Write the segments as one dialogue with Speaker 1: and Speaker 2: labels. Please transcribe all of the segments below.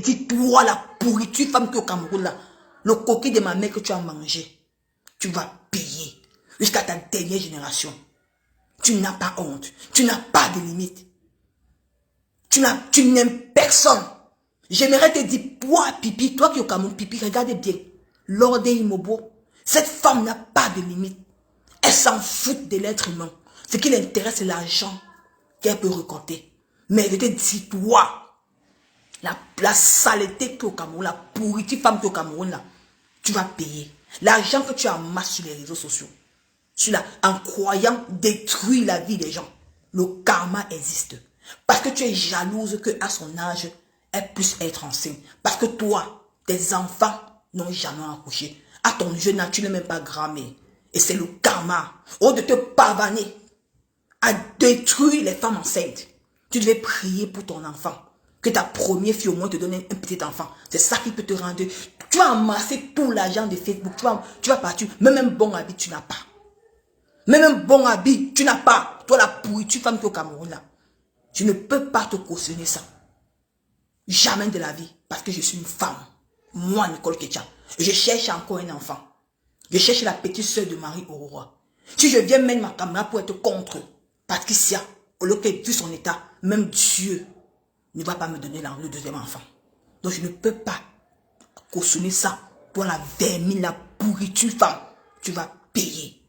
Speaker 1: dit, toi, la pourriture femme qui est au Cameroun, là, le coquille de ma mère que tu as mangé, tu vas payer jusqu'à ta dernière génération. Tu n'as pas honte. Tu n'as pas de limite. Tu n'aimes personne. J'aimerais te dire, toi, Pipi, toi qui es au Cameroun, Pipi, regardez bien. Lorde Imobo, cette femme n'a pas de limite. Elle s'en fout de l'être humain. Ce qui l'intéresse, c'est l'argent qu'elle peut récolter. Mais je te dis, toi, la saleté qui est au Cameroun, la pourriture femme qui est au Cameroun, là, tu vas payer. L'argent que tu amasses sur les réseaux sociaux, en croyant détruire la vie des gens. Le karma existe. Parce que tu es jalouse qu'à son âge, elle puisse être enceinte. Parce que toi, tes enfants n'ont jamais accouché. À ton jeune âge, tu n'es même pas grand-mère. Et c'est le karma. Au lieu de te pavaner à détruire les femmes enceintes, tu devais prier pour ton enfant. Que ta première fille au moins te donne un petit enfant. C'est ça qui peut te rendre. Tu vas amasser tout l'argent de Facebook. Tu vas partir. Même un bon habit, tu n'as pas. Même un bon habit, tu n'as pas. Toi, la pourriture femme qui est au Cameroun, là. Je ne peux pas te cautionner ça. Jamais de la vie. Parce que je suis une femme. Moi, Nicole Ketcha. Je cherche encore un enfant. Je cherche la petite sœur de Marie Aurora. Si je viens mettre ma caméra pour être contre Patricia, au lieu qu'elle vu son état, même Dieu ne va pas me donner le deuxième enfant. Donc je ne peux pas cautionner ça. Toi, la vermine, la pourriture femme, tu vas payer.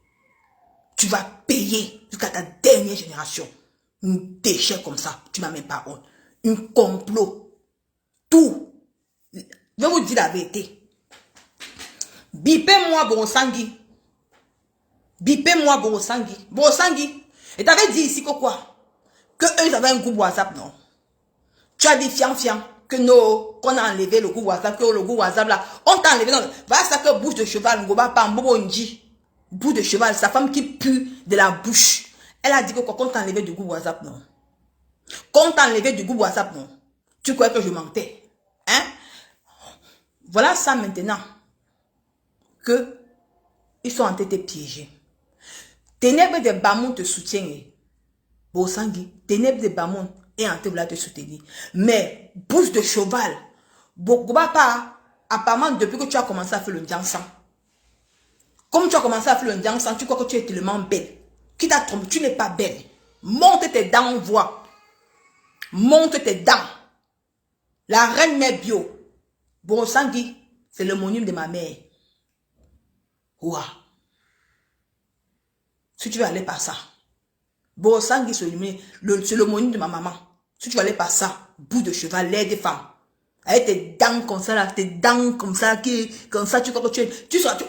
Speaker 1: Tu vas payer jusqu'à ta dernière génération. Un déchet comme ça, tu n'as même pas honte. Un complot. Tout. Je vais vous dire la vérité. Bipez-moi Borosangui. Bipez-moi Borosangui. Borosangui. Et t'avais dit ici que quoi? Que eux avaient un groupe WhatsApp, non? Tu as dit fian que non, qu'on a enlevé le groupe WhatsApp, que le groupe WhatsApp là, on t'a enlevé. Voilà ça que bouche de cheval, ngoba pas, mbobo nji. Bouche de cheval, sa femme qui pue de la bouche. Elle a dit que quoi, qu'on t'a enlevé du groupe WhatsApp, non? Qu'on t'a enlevé du groupe WhatsApp, non? Tu croyais que je mentais? Hein? Voilà ça maintenant. Que ils sont en train de te piéger. Ténèbres de Bamon te soutiennent. Borosangui, ténèbres de Bamon est en train de te soutenir. Mais bouche de cheval, ngoba pas, apparemment depuis que tu as commencé à faire le Ndiansan. Comme tu as commencé à faire le Ndiansan, tu crois que tu es tellement belle. Qui t'a trompé? Tu n'es pas belle. Monte tes dents, on voit. Monte tes dents. La reine mère bio. Borosangui, c'est le monument de ma mère. Ouah. Si tu veux aller par ça. Borosangui, c'est le monument de ma maman. Si tu veux aller par ça, bout de cheval, l'air des femmes. Avec tes dents comme ça, là, tes dents comme ça, comme ça, tu crois que tu es,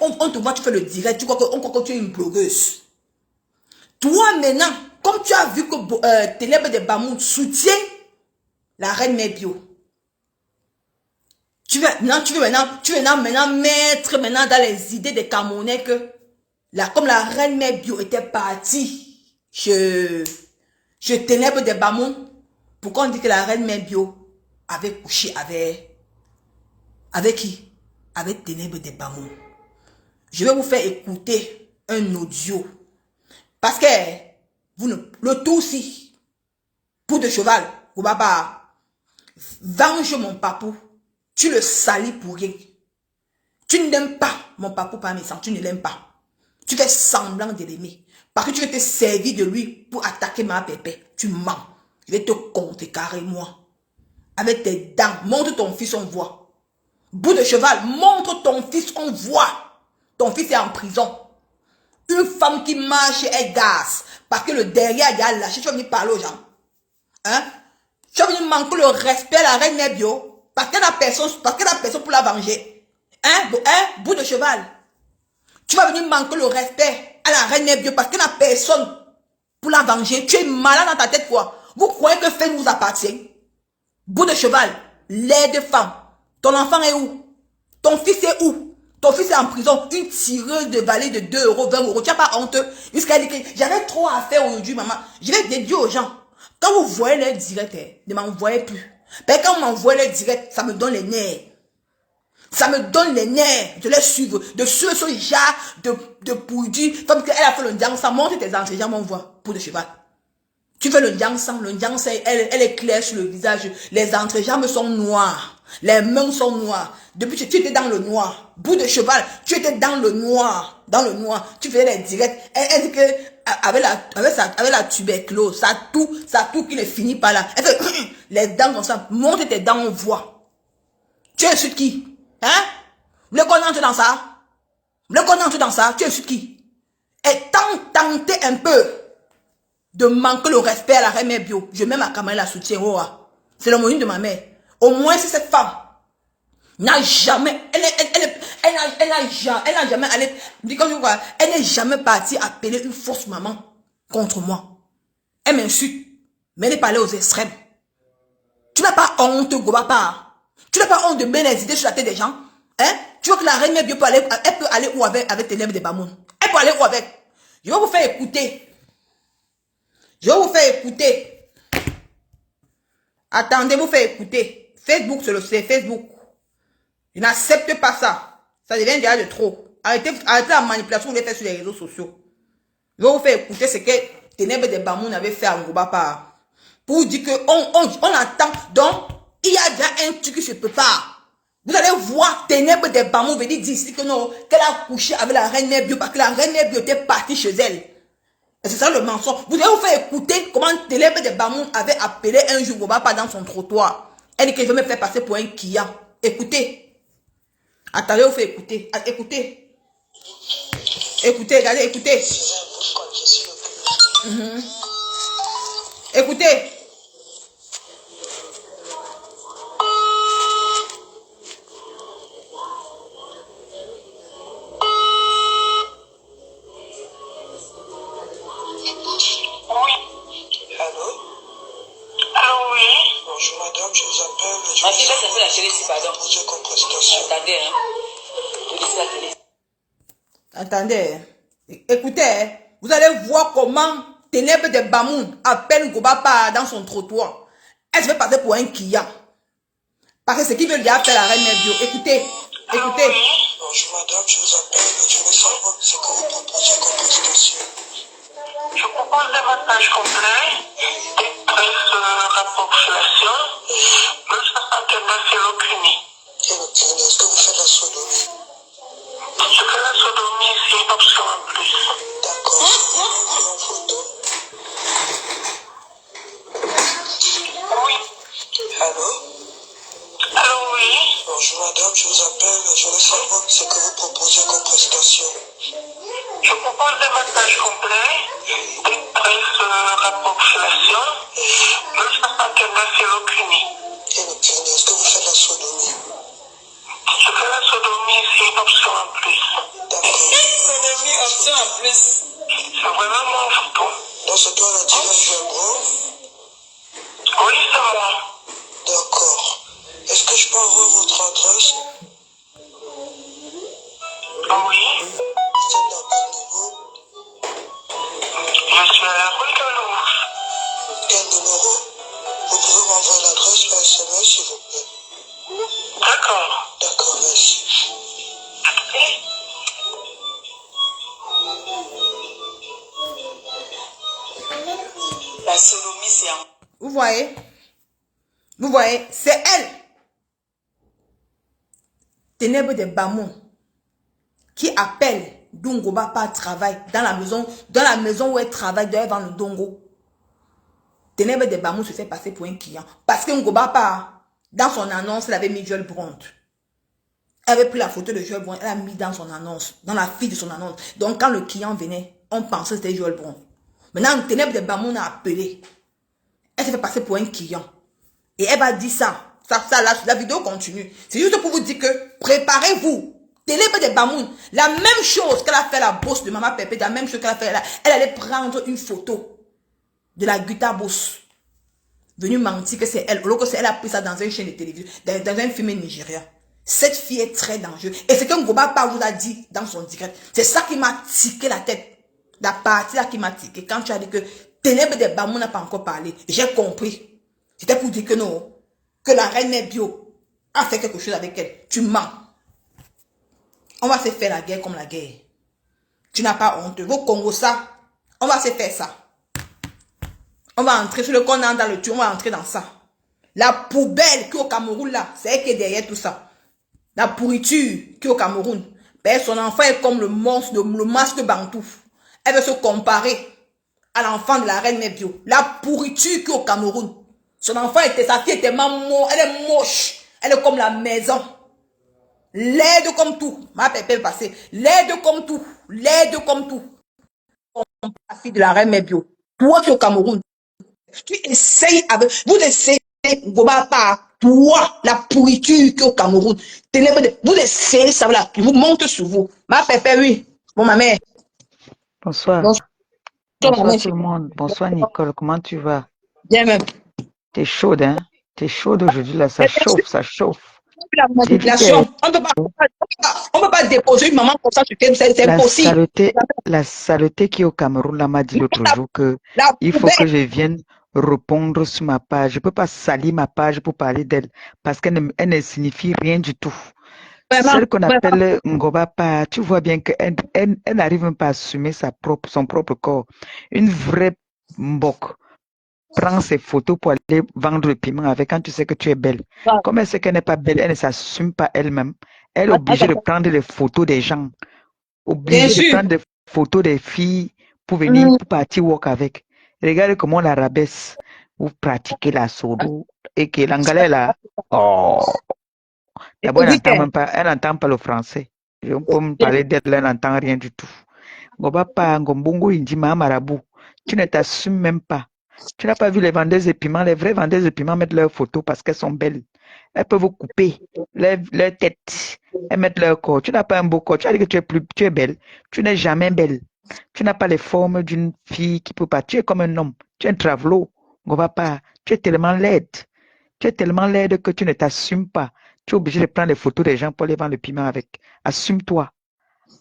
Speaker 1: on te voit, tu fais le direct, tu crois que tu es une blogueuse. Toi, maintenant, comme tu as vu que Ténèbres de Bamon soutient la reine mère bio, tu veux maintenant mettre maintenant dans les idées des Camerounais que, comme la reine mère bio était partie chez Ténèbres de Bamon, pourquoi on dit que la reine mère bio avait couché avec qui? Avec Ténèbres de Bamon. Je vais vous faire écouter un audio. Parce que le tout aussi, pour de cheval, Koubaba, venge mon papou. Tu le salis pour rien. Tu n'aimes pas mon papou par mes sangs, tu ne l'aimes pas. Tu fais semblant de l'aimer. Parce que tu veux te servir de lui pour attaquer ma pépé. Tu mens. Je vais te contrecarrer, moi. Avec tes dents, montre ton fils, on voit. Bout de cheval, montre ton fils, on voit. Ton fils est en prison. Une femme qui marche est gaz. Parce que le derrière, il y a lâché. Tu vas venir parler aux gens. Hein? Tu vas venir manquer le respect à la reine mère bio. Parce qu'elle n'a personne pour la venger. Hein? Bout de cheval. Tu vas venir manquer le respect à la reine mère bio parce qu'elle n'a personne pour la venger. Tu es malade dans ta tête, quoi. Vous croyez que fait nous appartient? Bout de cheval. Lait de femme. Ton enfant est où? Ton fils est où? Ton fils est en prison. Une tireuse de vallée de 2 euros, 20 euros. Tu n'as pas honte? Jusqu'à dire que j'avais trop à faire aujourd'hui, maman. Je vais dédier aux gens. Quand vous voyez les directs, ne m'envoyez plus. Mais quand vous m'envoyez les directs, ça me donne les nerfs. Ça me donne les nerfs de les suivre. De suivre ce genre de pourdu. Comme qu'elle a fait le Ndiansan. Monte tes entrées, on voit. Pour de cheval. Tu fais le Ndiansan. Le Ndiansan, elle est claire sur le visage. Les entrejambes sont noires. Les mains sont noires. Depuis que tu étais dans le noir. Bout de cheval, tu étais dans le noir. Dans le noir. Tu faisais les directs. Elle dit que avec la tuberculose, ça tout qui ne finit pas là. Elle fait les dents comme ça. Monte tes dents, on voit. Tu insultes qui? Hein? Vous voulez qu'on entre dans ça? Vous voulez qu'on entre dans ça? Tu insultes qui? Et tentez un peu de manquer le respect à la reine mère bio. Je mets ma caméra la soutien. Oh, c'est le moyen de ma mère. Au moins, si cette femme n'a jamais, elle n'est jamais partie appeler une fausse maman contre moi. Elle m'insulte, mais elle est parlée aux extrêmes. Tu n'as pas honte, Gobapa. Tu n'as pas honte de mettre les idées sur la tête des gens. Hein? Tu vois que la reine mère bio peut aller, elle peut aller où avec tes lèvres de Bamoun? Elle peut aller où avec? Je vais vous faire écouter. Je vais vous faire écouter. Attendez, vous faire écouter. Facebook, c'est le Facebook. Je n'accepte pas ça. Ça devient déjà de trop. Arrêtez la manipulation que vous faites sur les réseaux sociaux. Je vais vous faire écouter ce que Ténèbres de Bamoun avait fait à Ngobapa. Pour dire que on attend. Donc, il y a déjà un truc qui se prépare. Vous allez voir Ténèbres de Bamoun venir dire ici que non, qu'elle a couché avec la reine mère bio parce que la reine mère bio était partie chez elle. Et c'est ça le mensonge. Vous allez vous faire écouter comment Ténèbres de Bamoun avait appelé un jour Ngobapa dans son trottoir. Elle dit que je vais me faire passer pour un Kia. Écoutez. Attendez, vous faites écouter. Écoutez. Écoutez, regardez, écoutez. Écoutez. Attendez, écoutez, vous allez voir comment Ténèbres de Bamoun appelle Ngobapa dans son trottoir. Elle se fait passer pour un Kia. Parce que c'est qui veut déjà faire la reine mère bio. Écoutez, écoutez.
Speaker 2: Bonjour madame, je vous appelle, je veux savoir ce que vous proposez comme prestation. Je propose davantage complet, express rapport fellation, le 69 et l'ocuni. Et l'ocuni, est-ce que vous faites la sodomie? Je fais la sodomie, c'est une option en plus. D'accord, je vous envoie en photo. Oui. Allô? Allô, oui. Bonjour madame, je vous appelle, je veux savoir ce que vous proposez comme prestation. Je propose davantage complet, express rapport fellation, le 69 et l'ocuni. Et l'ocuni, est-ce que vous faites la sodomie? Je fais la sodomie, c'est une option en plus. D'accord. Sodomie, option en plus. C'est vraiment mon photo. Dans ce cas, la diva gros? Oui, c'est moi. D'accord. Est-ce que je peux avoir votre adresse? Oui. Vous êtes dans quel niveau? Je suis à la rue de Louvre. Quel numéro? Vous pouvez m'envoyer l'adresse par SMS, s'il vous plaît. D'accord. D'accord, merci. La sodomie, c'est un...
Speaker 1: Vous voyez? Vous voyez? C'est elle. Ténèbres de Bamoun qui appelle Ngobapa travail dans la maison où elle travaille devant le Dongo. Ténèbres de Bamoun se fait passer pour un client parce que Ngobapa dans son annonce elle avait mis Joël Bront. Elle avait pris la photo de Joël Bront, elle a mis dans son annonce, dans la fiche de son annonce. Donc quand le client venait, on pensait que c'était Joël Bront. Maintenant Ténèbres de Bamoun a appelé. Elle se fait passer pour un client. Et elle va dire ça. La vidéo continue. C'est juste pour vous dire que préparez-vous. Ténèbres de Bamoun, la même chose qu'elle a fait la bosse de Maman Pépé, la même chose qu'elle a fait là. Elle allait prendre une photo de la Guta Boss. Venue mentir que c'est elle. Alors que c'est elle a pris ça dans une chaîne de télévision, dans un film nigérien. Cette fille est très dangereuse. Et c'est que Ngobapa vous a dit dans son direct. C'est ça qui m'a tiqué la tête. La partie là qui m'a tiqué. Quand tu as dit que Ténèbres de Bamoun n'a pas encore parlé. J'ai compris. C'était pour dire que non. Que la reine mère bio a fait quelque chose avec elle. Tu mens. On va se faire la guerre comme la guerre. Tu n'as pas honte. Vos Congo ça. On va se faire ça. On va entrer sur le corps dans le tuyau. On va entrer dans ça. La poubelle qui est au Cameroun, là, c'est elle qui est derrière tout ça. La pourriture qui est au Cameroun. Ben, son enfant est comme le monstre, le masque bantou. Elle veut se comparer à l'enfant de la reine Mébio. La pourriture qui est au Cameroun. Son enfant sa fille était maman, elle est moche. Elle est comme la maison. Laide comme tout. Ma pépé passé. Laide comme tout. Laide comme tout. La fille de la reine Mébio. Toi qui es au Cameroun. Tu essayes avec. Vous essayez. Toi, la pourriture qui est au Cameroun. Vous essayez, ça va. Je vous monte sur vous. Ma pépé, oui. Bon, ma mère.
Speaker 3: Bonsoir.
Speaker 1: Bonsoir,
Speaker 3: Bonsoir tout le monde. Bonsoir Nicole, comment tu vas?
Speaker 1: bien même.
Speaker 3: T'es chaude, hein? T'es chaude aujourd'hui, là, ça chauffe, ça chauffe.
Speaker 1: La manipulation. On ne peut pas déposer une maman comme ça sur quelqu'un, c'est impossible.
Speaker 3: La saleté qui est au Cameroun, là, m'a dit l'autre jour que il faut que je vienne répondre sur ma page. Je ne peux pas salir ma page pour parler d'elle parce qu'elle ne signifie rien du tout. Celle qu'on appelle Ngobapa, tu vois bien qu'elle n'arrive même pas à assumer son propre corps. Une vraie mbok prend ses photos pour aller vendre le piment avec quand tu sais que tu es belle. Comme elle sait qu'elle n'est pas belle, elle ne s'assume pas elle-même. Elle est obligée de prendre les photos des gens, obligée de prendre des photos des filles pour venir, pour partir walk avec. Regardez comment on la rabaisse. Vous pratiquez la sodo et que l'anglais là, oh. D'abord, elle n'entend pas le français. On peut me parler d'elle, elle n'entend rien du tout. Ngobapa, Ngombongo, Indi, Marabout. Tu ne t'assumes même pas. Tu n'as pas vu les vendeuses de piments. Les vraies vendeuses de piments mettent leurs photos parce qu'elles sont belles. Elles peuvent vous couper leur tête. Elles mettent leur corps. Tu n'as pas un beau corps. Tu as dit que tu es belle. Tu n'es jamais belle. Tu n'as pas les formes d'une fille qui peut pas. Tu es comme un homme. Tu es un travelo. Ngobapa, tu es tellement laide. Tu es tellement laide que tu ne t'assumes pas. Tu es obligé de prendre les photos des gens pour aller vendre le piment avec. Assume-toi.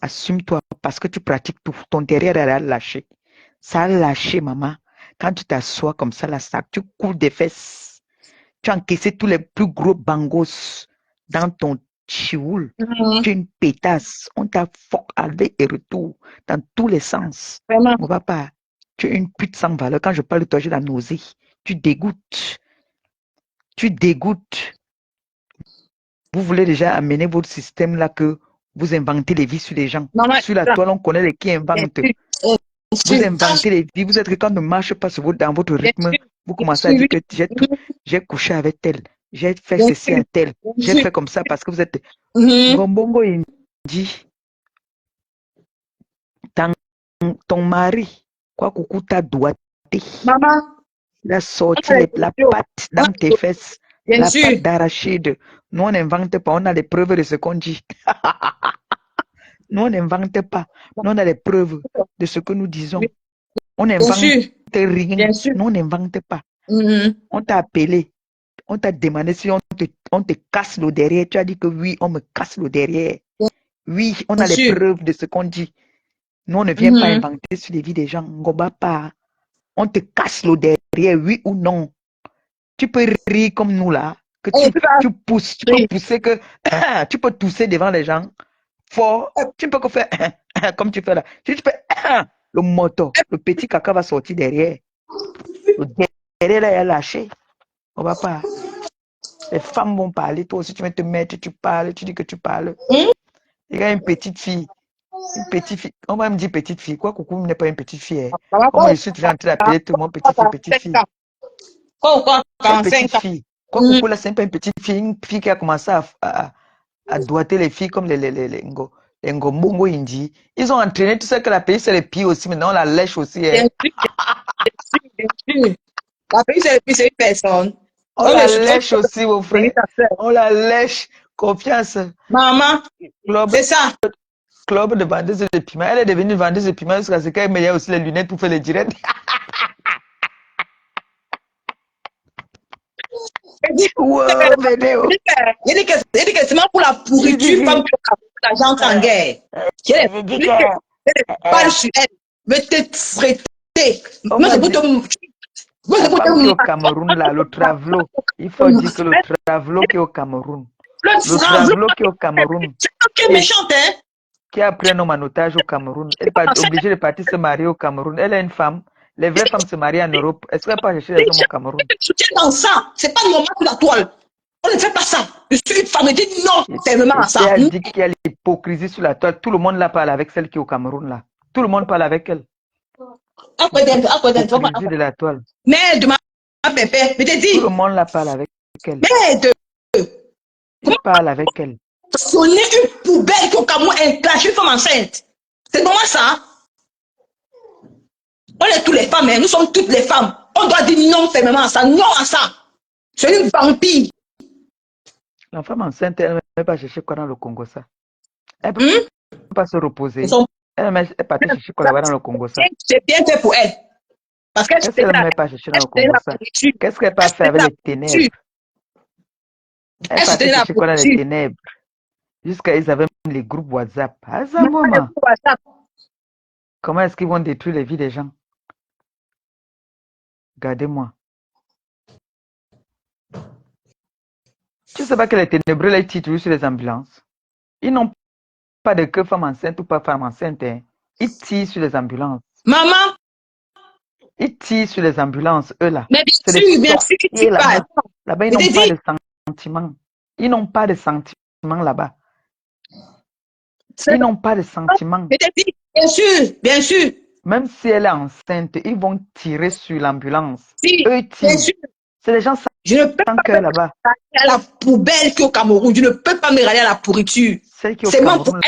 Speaker 3: Assume-toi parce que tu pratiques tout. Ton derrière a lâché. Ça a lâché, maman. Quand tu t'assois comme ça, là, tu coules des fesses. Tu as encaissé tous les plus gros bangos dans ton chioul. Tu es une pétasse. On t'a fuck aller et retour dans tous les sens.
Speaker 1: Vraiment.
Speaker 3: Mon papa, tu es une pute sans valeur. Quand je parle de toi, j'ai la nausée. Tu dégoûtes. Tu dégoûtes. Vous voulez déjà amener votre système là que vous inventez les vies sur les gens.
Speaker 1: Maman,
Speaker 3: sur la toile, on connaît les qui inventent. Vous inventez les vies. Vous êtes que quand ne marche pas dans votre rythme, vous commencez à dire que j'ai couché avec tel, j'ai fait ceci à tel, j'ai fait comme ça parce que vous êtes. Gombongo, il dit ton mari, quoi coucou t'a doigté.
Speaker 1: Maman,
Speaker 3: il a sorti la patte dans tes fesses. La patte d'arachide. Nous, on n'invente pas, on a les preuves de ce qu'on dit. Nous, on n'invente pas. Nous, on a les preuves de ce que nous disons. On n'invente rien. Nous, on n'invente pas. On t'a appelé. On t'a demandé si on te casse le derrière. Tu as dit que oui, on me casse le derrière. Oui, on a les preuves de ce qu'on dit. Nous, on ne vient pas inventer sur les vies des gens. Ngoba pas. On te casse le derrière, oui ou non. Tu peux rire comme nous là, que tu pousses, tu peux pousser que tu peux tousser devant les gens fort, tu peux que faire comme tu fais là. Tu fais le moto, le petit caca va sortir derrière. Le derrière là, il a lâché. On va pas. Les femmes vont parler, toi aussi tu vas te mettre, tu parles, tu dis que tu parles. Il y a une petite fille. On va me dire petite fille. Quoi, coucou n'est pas une petite fille. Comment je suis toujours en train d'appeler tout le monde petite fille. Petite fille. Quoi, coucou là, c'est pas une petite fille. Une fille qui a commencé à doigter les filles comme les Ngombongo Indi. Ils ont entraîné tout ça que la pays c'est les pieds aussi, maintenant on la lèche aussi.
Speaker 1: Bien sûr. La pays c'est les pieds, c'est une personne.
Speaker 3: On la lèche aussi, mon frère. On la lèche. Confiance.
Speaker 1: Maman, c'est ça.
Speaker 3: Club de vendeuse de piment. Elle est devenue vendeuse de piment jusqu'à ce qu'elle me aussi les lunettes pour faire les directs.
Speaker 1: Il dit que c'est même pour la pourriture, femme que la gente en guerre. Parle sur elle, mais te traiter. Moi, c'est pour te.
Speaker 3: Au Cameroun, là, le travelo. Il faut dire que le travelo qui est au Cameroun. Le travelo qui est au Cameroun.
Speaker 1: Qui est méchante, hein?
Speaker 3: Qui a pris un homme en otage au Cameroun. Elle est obligée de partir se marier au Cameroun. Elle est une femme Les vraies femmes se marient en Europe. Est-ce qu'elles peuvent chercher les hommes au Cameroun?
Speaker 1: Je soutiens dans ça. C'est pas normal sur la toile. On ne fait pas ça. Je suis une femme, je dis non fermement à ça.
Speaker 3: Et elle dit qu'il y a l'hypocrisie sur la toile. Tout le monde la parle avec celle qui est au Cameroun là. Tout le monde parle avec elle. L'hypocrisie de la toile.
Speaker 1: Mais de ma pépé, mais t'es dit.
Speaker 3: Tout le monde la parle avec elle.
Speaker 1: Mais de.
Speaker 3: Il parle avec elle.
Speaker 1: Sonner une poubelle qui au Cameroun est une femme enceinte. C'est pour moi ça. On est toutes les femmes, hein. Nous sommes toutes les femmes. On doit dire non fermement à ça, non à ça. C'est une vampire.
Speaker 3: La femme enceinte, elle ne va pas chercher quoi dans le Congo ça. Elle ne peut pas se reposer. Elle ne peut pas chercher quoi là-bas dans le Congo ça.
Speaker 1: C'est bien fait pour elle. Parce qu'elle
Speaker 3: qu'est-ce qu'elle ne peut pas chercher dans le Congo ça? Qu'est-ce qu'elle peut faire avec les ténèbres? Elle peut chercher quoi dans les ténèbres? Jusqu'à ils avaient les groupes WhatsApp. Comment est-ce qu'ils vont détruire les vies des gens? Regardez-moi. Tu ne sais pas que les ténébreux les tirent sur les ambulances? Ils n'ont pas de que femme enceinte ou pas femme enceinte. Hein. Ils tirent sur les ambulances.
Speaker 1: Maman!
Speaker 3: Ils tirent sur les ambulances, eux là.
Speaker 1: Mais bien sûr que tu parles.
Speaker 3: Là-bas, ils n'ont pas de sentiments. Ils n'ont pas de sentiments là-bas. Ils n'ont pas de sentiments.
Speaker 1: Bien sûr, bien sûr.
Speaker 3: Même si elle est enceinte, ils vont tirer sur l'ambulance.
Speaker 1: Si,
Speaker 3: eux tirent. C'est les gens sans cœur là-bas.
Speaker 1: À la poubelle qui est au Cameroun. Je ne peux pas me rallier à la pourriture.
Speaker 3: Celle qui est au Cameroun,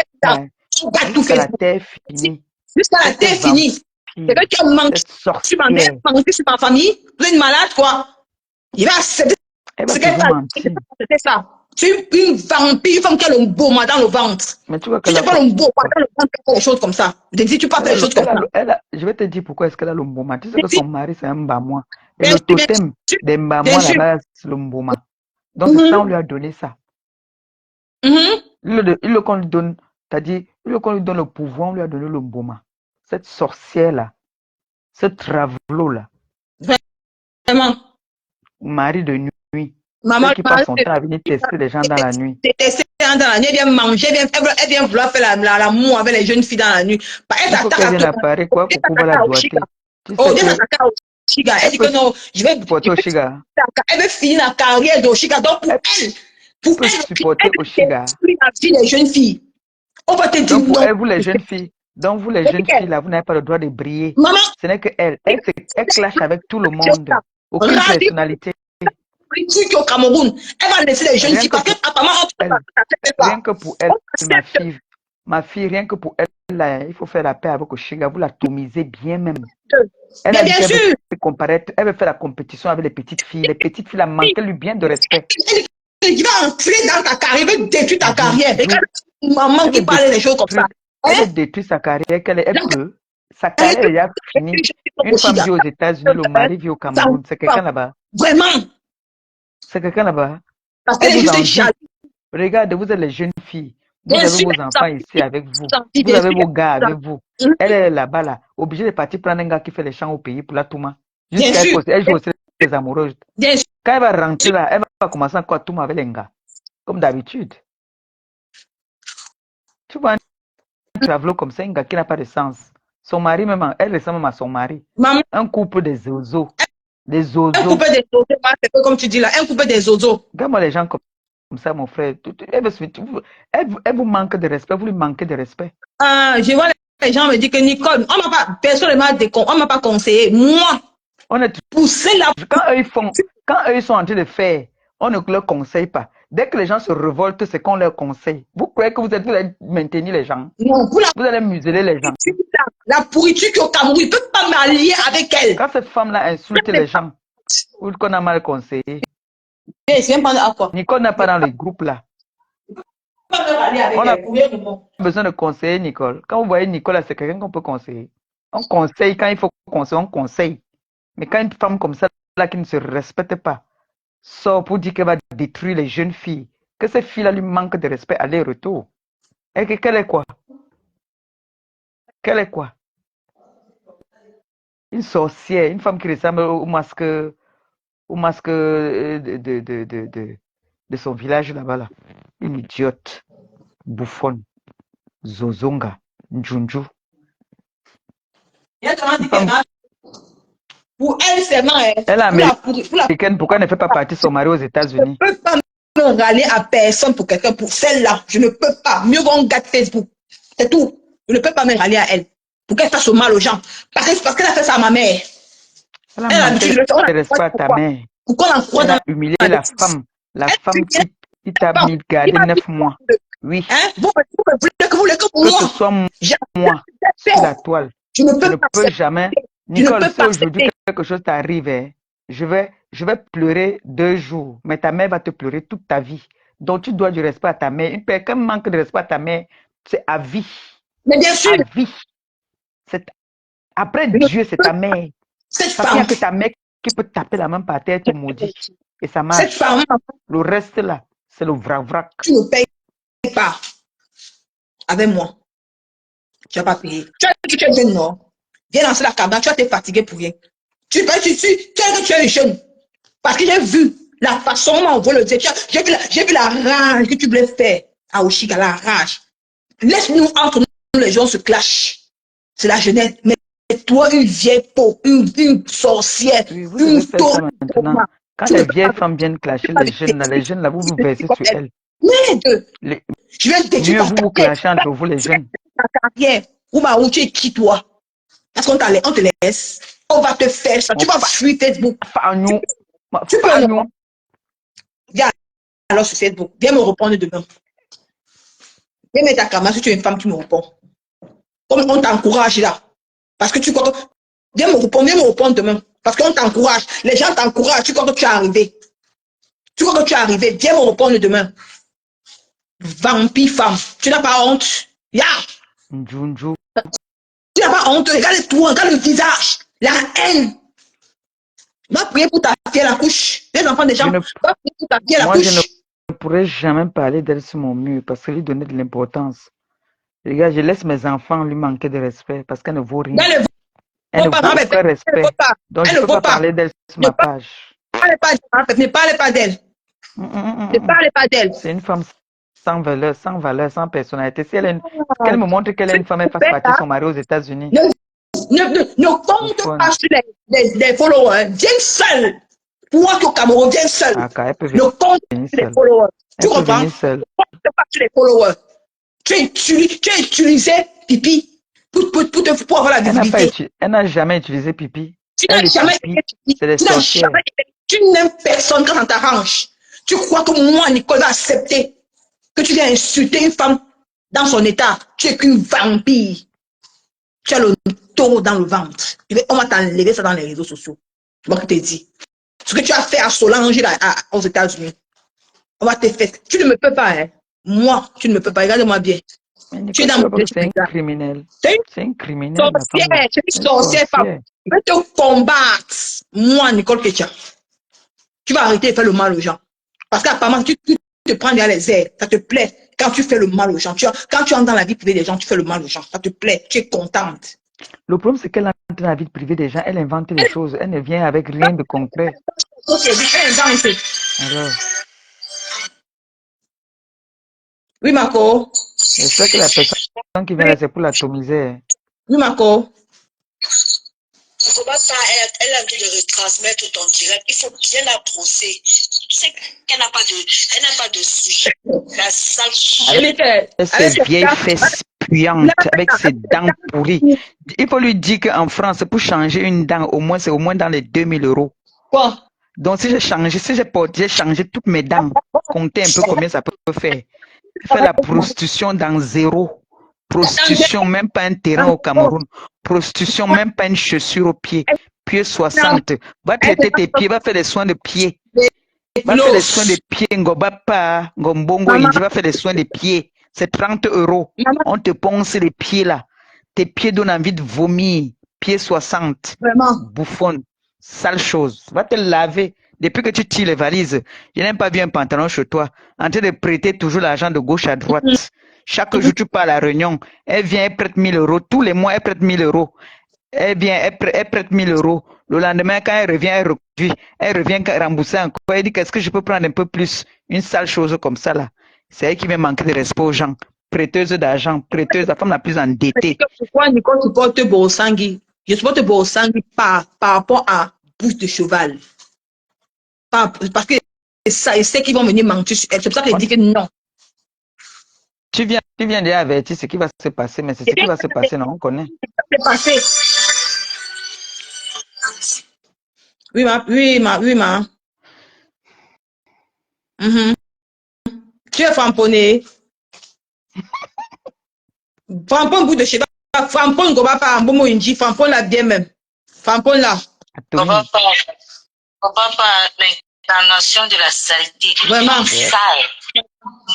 Speaker 3: jusqu'à la terre finie.
Speaker 1: Jusqu'à la terre finie. C'est que tu as manqué sur ma mère, manqué sur ma famille. Vous êtes malade, quoi. Il va accepter. C'est ça. C'est une vampire, une femme qui a le beau dans le ventre.
Speaker 3: Mais tu vois que
Speaker 1: tu n'as pas le beau dans le ventre, tu fais des choses comme ça. Je te dis, tu peux faire des choses comme ça.
Speaker 3: Je vais te dire pourquoi est-ce qu'elle a le mboma. Tu sais que son mari, c'est un mbamoi. Et le totem des mbamois là-bas, c'est le mboma. Donc, c'est ça, on lui a donné ça. Le qu'on lui donne, c'est-à-dire, qu'on lui donne le pouvoir, on lui a donné le mboma. Cette sorcière-là, ce travelot-là.
Speaker 1: Vraiment.
Speaker 3: Mari de nuit.
Speaker 1: Maman,
Speaker 3: qui passe son temps à venir tester les gens dans la nuit.
Speaker 1: Tester dans la nuit, elle vient manger, elle vient vouloir faire l'amour avec les jeunes filles dans la nuit.
Speaker 3: Il faut qu'elle vienne apparaître quoi pour pouvoir la doigter.
Speaker 1: Oh, elle dit que non, je vais
Speaker 3: supporter Oshiga.
Speaker 1: Elle veut finir la carrière d'Oshiga. Donc pour elle,
Speaker 3: supporter Oshiga.
Speaker 1: La vie des jeunes filles. On va te dire
Speaker 3: non. Pour elle, vous les jeunes filles, donc vous les jeunes filles là, vous n'avez pas le droit de briller.
Speaker 1: Maman,
Speaker 3: ce n'est que elle clash avec tout le monde. Aucune personnalité.
Speaker 1: Politique au Cameroun, elle va laisser les jeunes filles parce qu'apparemment,
Speaker 3: rien que pour elle, ma fille, rien que pour elle, là, il faut faire la paix avec Oshiga, vous l'atomisez bien même. Elle a dit elle veut faire la compétition avec les petites filles. Les petites filles, elle manque lui bien de respect.
Speaker 1: Il va entrer dans ta carrière, il veut détruire ta carrière. Regarde, maman qui parle des choses comme ça.
Speaker 3: Elle veut détruire sa carrière, elle peut. Sa carrière est déjà finie. Une femme vit aux États-Unis, le mari vit au Cameroun. C'est quelqu'un là-bas.
Speaker 1: Vraiment.
Speaker 3: C'est quelqu'un là-bas.
Speaker 1: Parce qu'elle est juste jalouse.
Speaker 3: Regardez, vous êtes les jeunes filles. Vous avez vos enfants ici avec vous. Vous avez vos gars avec vous. Elle est là-bas, là. Obligée de partir prendre un gars qui fait les champs au pays pour la Touma. Jusqu'à elle joue aussi les amoureuses. Quand elle va rentrer là, elle va commencer encore à Touma avec les gars. Comme d'habitude. Tu vois un travelot comme ça, un gars qui n'a pas de sens. Son mari, même, elle ressemble même à son mari.
Speaker 1: Maman.
Speaker 3: Un couple des zozos. Des zozos.
Speaker 1: Un couple des zozos, c'est comme tu dis là, un couple des zozos.
Speaker 3: Regarde-moi les gens comme ça, mon frère. Elle vous manque de respect, vous lui manquez de respect.
Speaker 1: Je vois les gens me dire que Nicole, personne ne m'a pas conseillé. Moi,
Speaker 3: on est
Speaker 1: poussé là.
Speaker 3: Quand eux sont en train de faire, on ne leur conseille pas. Dès que les gens se révoltent, c'est qu'on leur conseille. Vous croyez que vous allez maintenir les gens? Non, vous allez museler les gens.
Speaker 1: La pourriture qui est au Cameroun, il ne peut pas m'allier avec elle.
Speaker 3: Quand cette femme-là insulte les gens, ou qu'on a mal conseillé. Nicole n'a pas dans les groupes là. On a besoin de conseiller Nicole. Quand vous voyez Nicole, c'est quelqu'un qu'on peut conseiller. On conseille quand il faut conseiller, on conseille. Mais quand une femme comme ça, là, qui ne se respecte pas, sort pour dire qu'elle va détruire les jeunes filles, que ces filles-là lui manquent de respect aller-retour. Et qu'elle est quoi? Qu'elle est quoi? Une sorcière, une femme qui ressemble au masque de son village là-bas. Là. Une idiote, bouffonne, zozonga, njunju.
Speaker 1: Pour elle, seulement,
Speaker 3: Elle est américaine, pourquoi elle ne fait pas partie de son mari aux États-Unis?
Speaker 1: Je ne peux pas me rallier à personne pour quelqu'un, pour celle-là. Je ne peux pas. Mieux vaut gâte Facebook. C'est tout. Je ne peux pas me rallier à elle. Pour qu'elle fasse mal aux gens. Parce qu'elle a fait ça à ma mère.
Speaker 3: Elle a manqué de respect à ta mère. Elle a humilié la femme. La femme qui t'a mis gardé 9 mois. Oui.
Speaker 1: Hein? Vous voulez que pour
Speaker 3: que
Speaker 1: moi.
Speaker 3: ce soit moi sur la toile.
Speaker 1: Je ne peux
Speaker 3: jamais. Nicole, si aujourd'hui quelque chose t'arrive, hein, je vais pleurer 2 jours, mais ta mère va te pleurer toute ta vie. Donc tu dois du respect à ta mère. Quelqu'un manque de respect à ta mère, c'est à vie.
Speaker 1: Mais bien sûr.
Speaker 3: À vie. Après Dieu, c'est ta mère. Parce qu'il n'y a que ta mère qui peut taper la main par terre et te maudit. Et ça marche. Le reste là, c'est le vrac.
Speaker 1: Tu ne payes pas avec moi. Tu n'as pas payé. Tu es jeune, non? Viens lancer la caméra, tu vas te fatiguer pour rien. Tu es jeune. Parce que j'ai vu la façon dont on veut le dire. J'ai vu la rage que tu voulais faire à Oshika, la rage. Laisse-nous entre nous, les gens se clashent. C'est la jeunesse. Mais toi, une vieille peau, une sorcière,
Speaker 3: oui, vous devez faire ça maintenant. Quand les vieilles femmes viennent clasher les jeunes là, vous vous versez sur elles.
Speaker 1: Merde! Je vais détruire
Speaker 3: mieux vous clasher entre vous les jeunes.
Speaker 1: Ta carrière. Ou tu es qui toi? Parce qu'on te laisse. On va te faire ça. Tu vas fuir Facebook. Tu peux non? Viens alors sur Facebook. Viens me répondre demain. Viens mettre ta caméra si tu es une femme qui me répond. Comme on t'encourage là. Parce que tu crois que... Viens me répondre demain. Parce qu'on t'encourage. Les gens t'encouragent. Tu crois que tu es arrivé. Viens me répondre demain. Vampire femme. Tu n'as pas honte. Ya.
Speaker 3: Njunju.
Speaker 1: Tu n'as pas honte. Regarde-toi. Regarde le visage. La haine. Va prier pour ta fille à la couche. Les enfants des gens. Va prier pour ta fille à la couche.
Speaker 3: Je ne pourrais jamais parler d'elle sur mon mur parce que lui donner de l'importance. Regarde, je laisse mes enfants lui manquer de respect parce qu'elle ne vaut rien. Elle ne vaut pas respect. Donc je ne peux pas parler d'elle sur ma page.
Speaker 1: Ne parlez pas d'elle. Ne parlez pas d'elle.
Speaker 3: C'est une femme sans valeur, sans personnalité. Si qu'elle me montre qu'elle est une femme, elle fasse partie de son mari aux États-Unis.
Speaker 1: Ne compte pas sur les followers. Viens seul. Pour moi, au Cameroun, viens seul. Ne compte pas sur les followers. Tu comprends? Ne compte pas sur les followers. Tu as utilisé Pipi pour avoir la visibilité.
Speaker 3: Elle n'a jamais utilisé Pipi.
Speaker 1: Tu n'as jamais utilisé Pipi. Tu n'aimes personne quand ça t'arrange. Tu crois que moi, Nicole, va accepter que tu viens insulter une femme dans son état? Tu es qu'une vampire. Tu as le taureau dans le ventre. On va t'enlever ça dans les réseaux sociaux. Tu vois que je te dis. Ce que tu as fait à Solange aux États-Unis. On va te faire. Tu ne me peux pas, hein. Moi, tu ne me peux pas. Regarde-moi bien.
Speaker 3: Tu es dans mon c'est un criminel. C'est un criminel.
Speaker 1: Sorcière. Tu es une sorcière. Je vais te combattre. Moi, Nicole Ketia. Tu vas arrêter de faire le mal aux gens. Parce qu'apparemment, tu te prends derrière les airs. Ça te plaît quand tu fais le mal aux gens. Quand tu entres dans la vie privée des gens, tu fais le mal aux gens. Ça te plaît. Tu es contente.
Speaker 3: Le problème, c'est qu'elle entre dans la vie privée des gens. Elle invente des choses. Elle ne vient avec rien de concret. Alors.
Speaker 1: Oui, Marco.
Speaker 3: J'espère que la personne qui vient là, c'est pour l'atomiser.
Speaker 1: Oui, Marco.
Speaker 2: Comment ça, elle a envie de retransmettre ton direct? Il faut bien la brosser. Tu sais qu'elle n'a pas de sujet. La sale
Speaker 3: Ses vieilles fesses puantes avec ses dents pourries. Il faut lui dire qu'en France, pour changer une dent, c'est au moins dans les 2000 €.
Speaker 1: Quoi?
Speaker 3: Donc si j'ai changé toutes mes dents, comptez un peu combien ça peut faire. Faire la prostitution dans zéro. Prostitution, même pas un terrain au Cameroun. Prostitution, même pas une chaussure au pied. Pied 60. Va traiter tes pieds, va faire des soins de pieds. Va faire des soins de pieds. Ngobapa, Ngombongo, Indi, va faire des soins de pieds. C'est 30 €. On te ponce les pieds là. Tes pieds donnent envie de vomir. Pied 60.
Speaker 1: Vraiment.
Speaker 3: Bouffonne. Sale chose. Va te laver. Depuis que tu tires les valises, je n'ai pas vu un pantalon chez toi. En train de prêter toujours l'argent de gauche à droite. Chaque jour, tu pars à la réunion. Elle vient, elle prête 1000 €. Tous les mois, elle prête 1000 €. Elle vient, elle prête 1000 €. Le lendemain, quand elle revient, elle reconduit. Elle revient rembourser encore. Elle dit, qu'est-ce que je peux prendre un peu plus? Une sale chose comme ça, là. C'est elle qui vient manquer de respect aux gens. Prêteuse d'argent, prêteuse, la femme la plus endettée.
Speaker 1: Pourquoi Nicole supporte Bossangui? Je supporte Borosangi par rapport à bouche de cheval. Parce que ça, il sait qu'ils vont venir mentir sur elle. C'est pour ça qu'elle dit que non.
Speaker 3: Tu viens déjà avertir ce qui va se passer, mais c'est ce qui va se passer, non, on connaît.
Speaker 1: Oui, ma. Tu es framponné. Frampon bout de cheval. Frampon ne va pas en bon mot, frampon là bien même. Frampon là.
Speaker 2: On va pas l'incarnation de la saleté.
Speaker 1: Vraiment.
Speaker 2: Sale,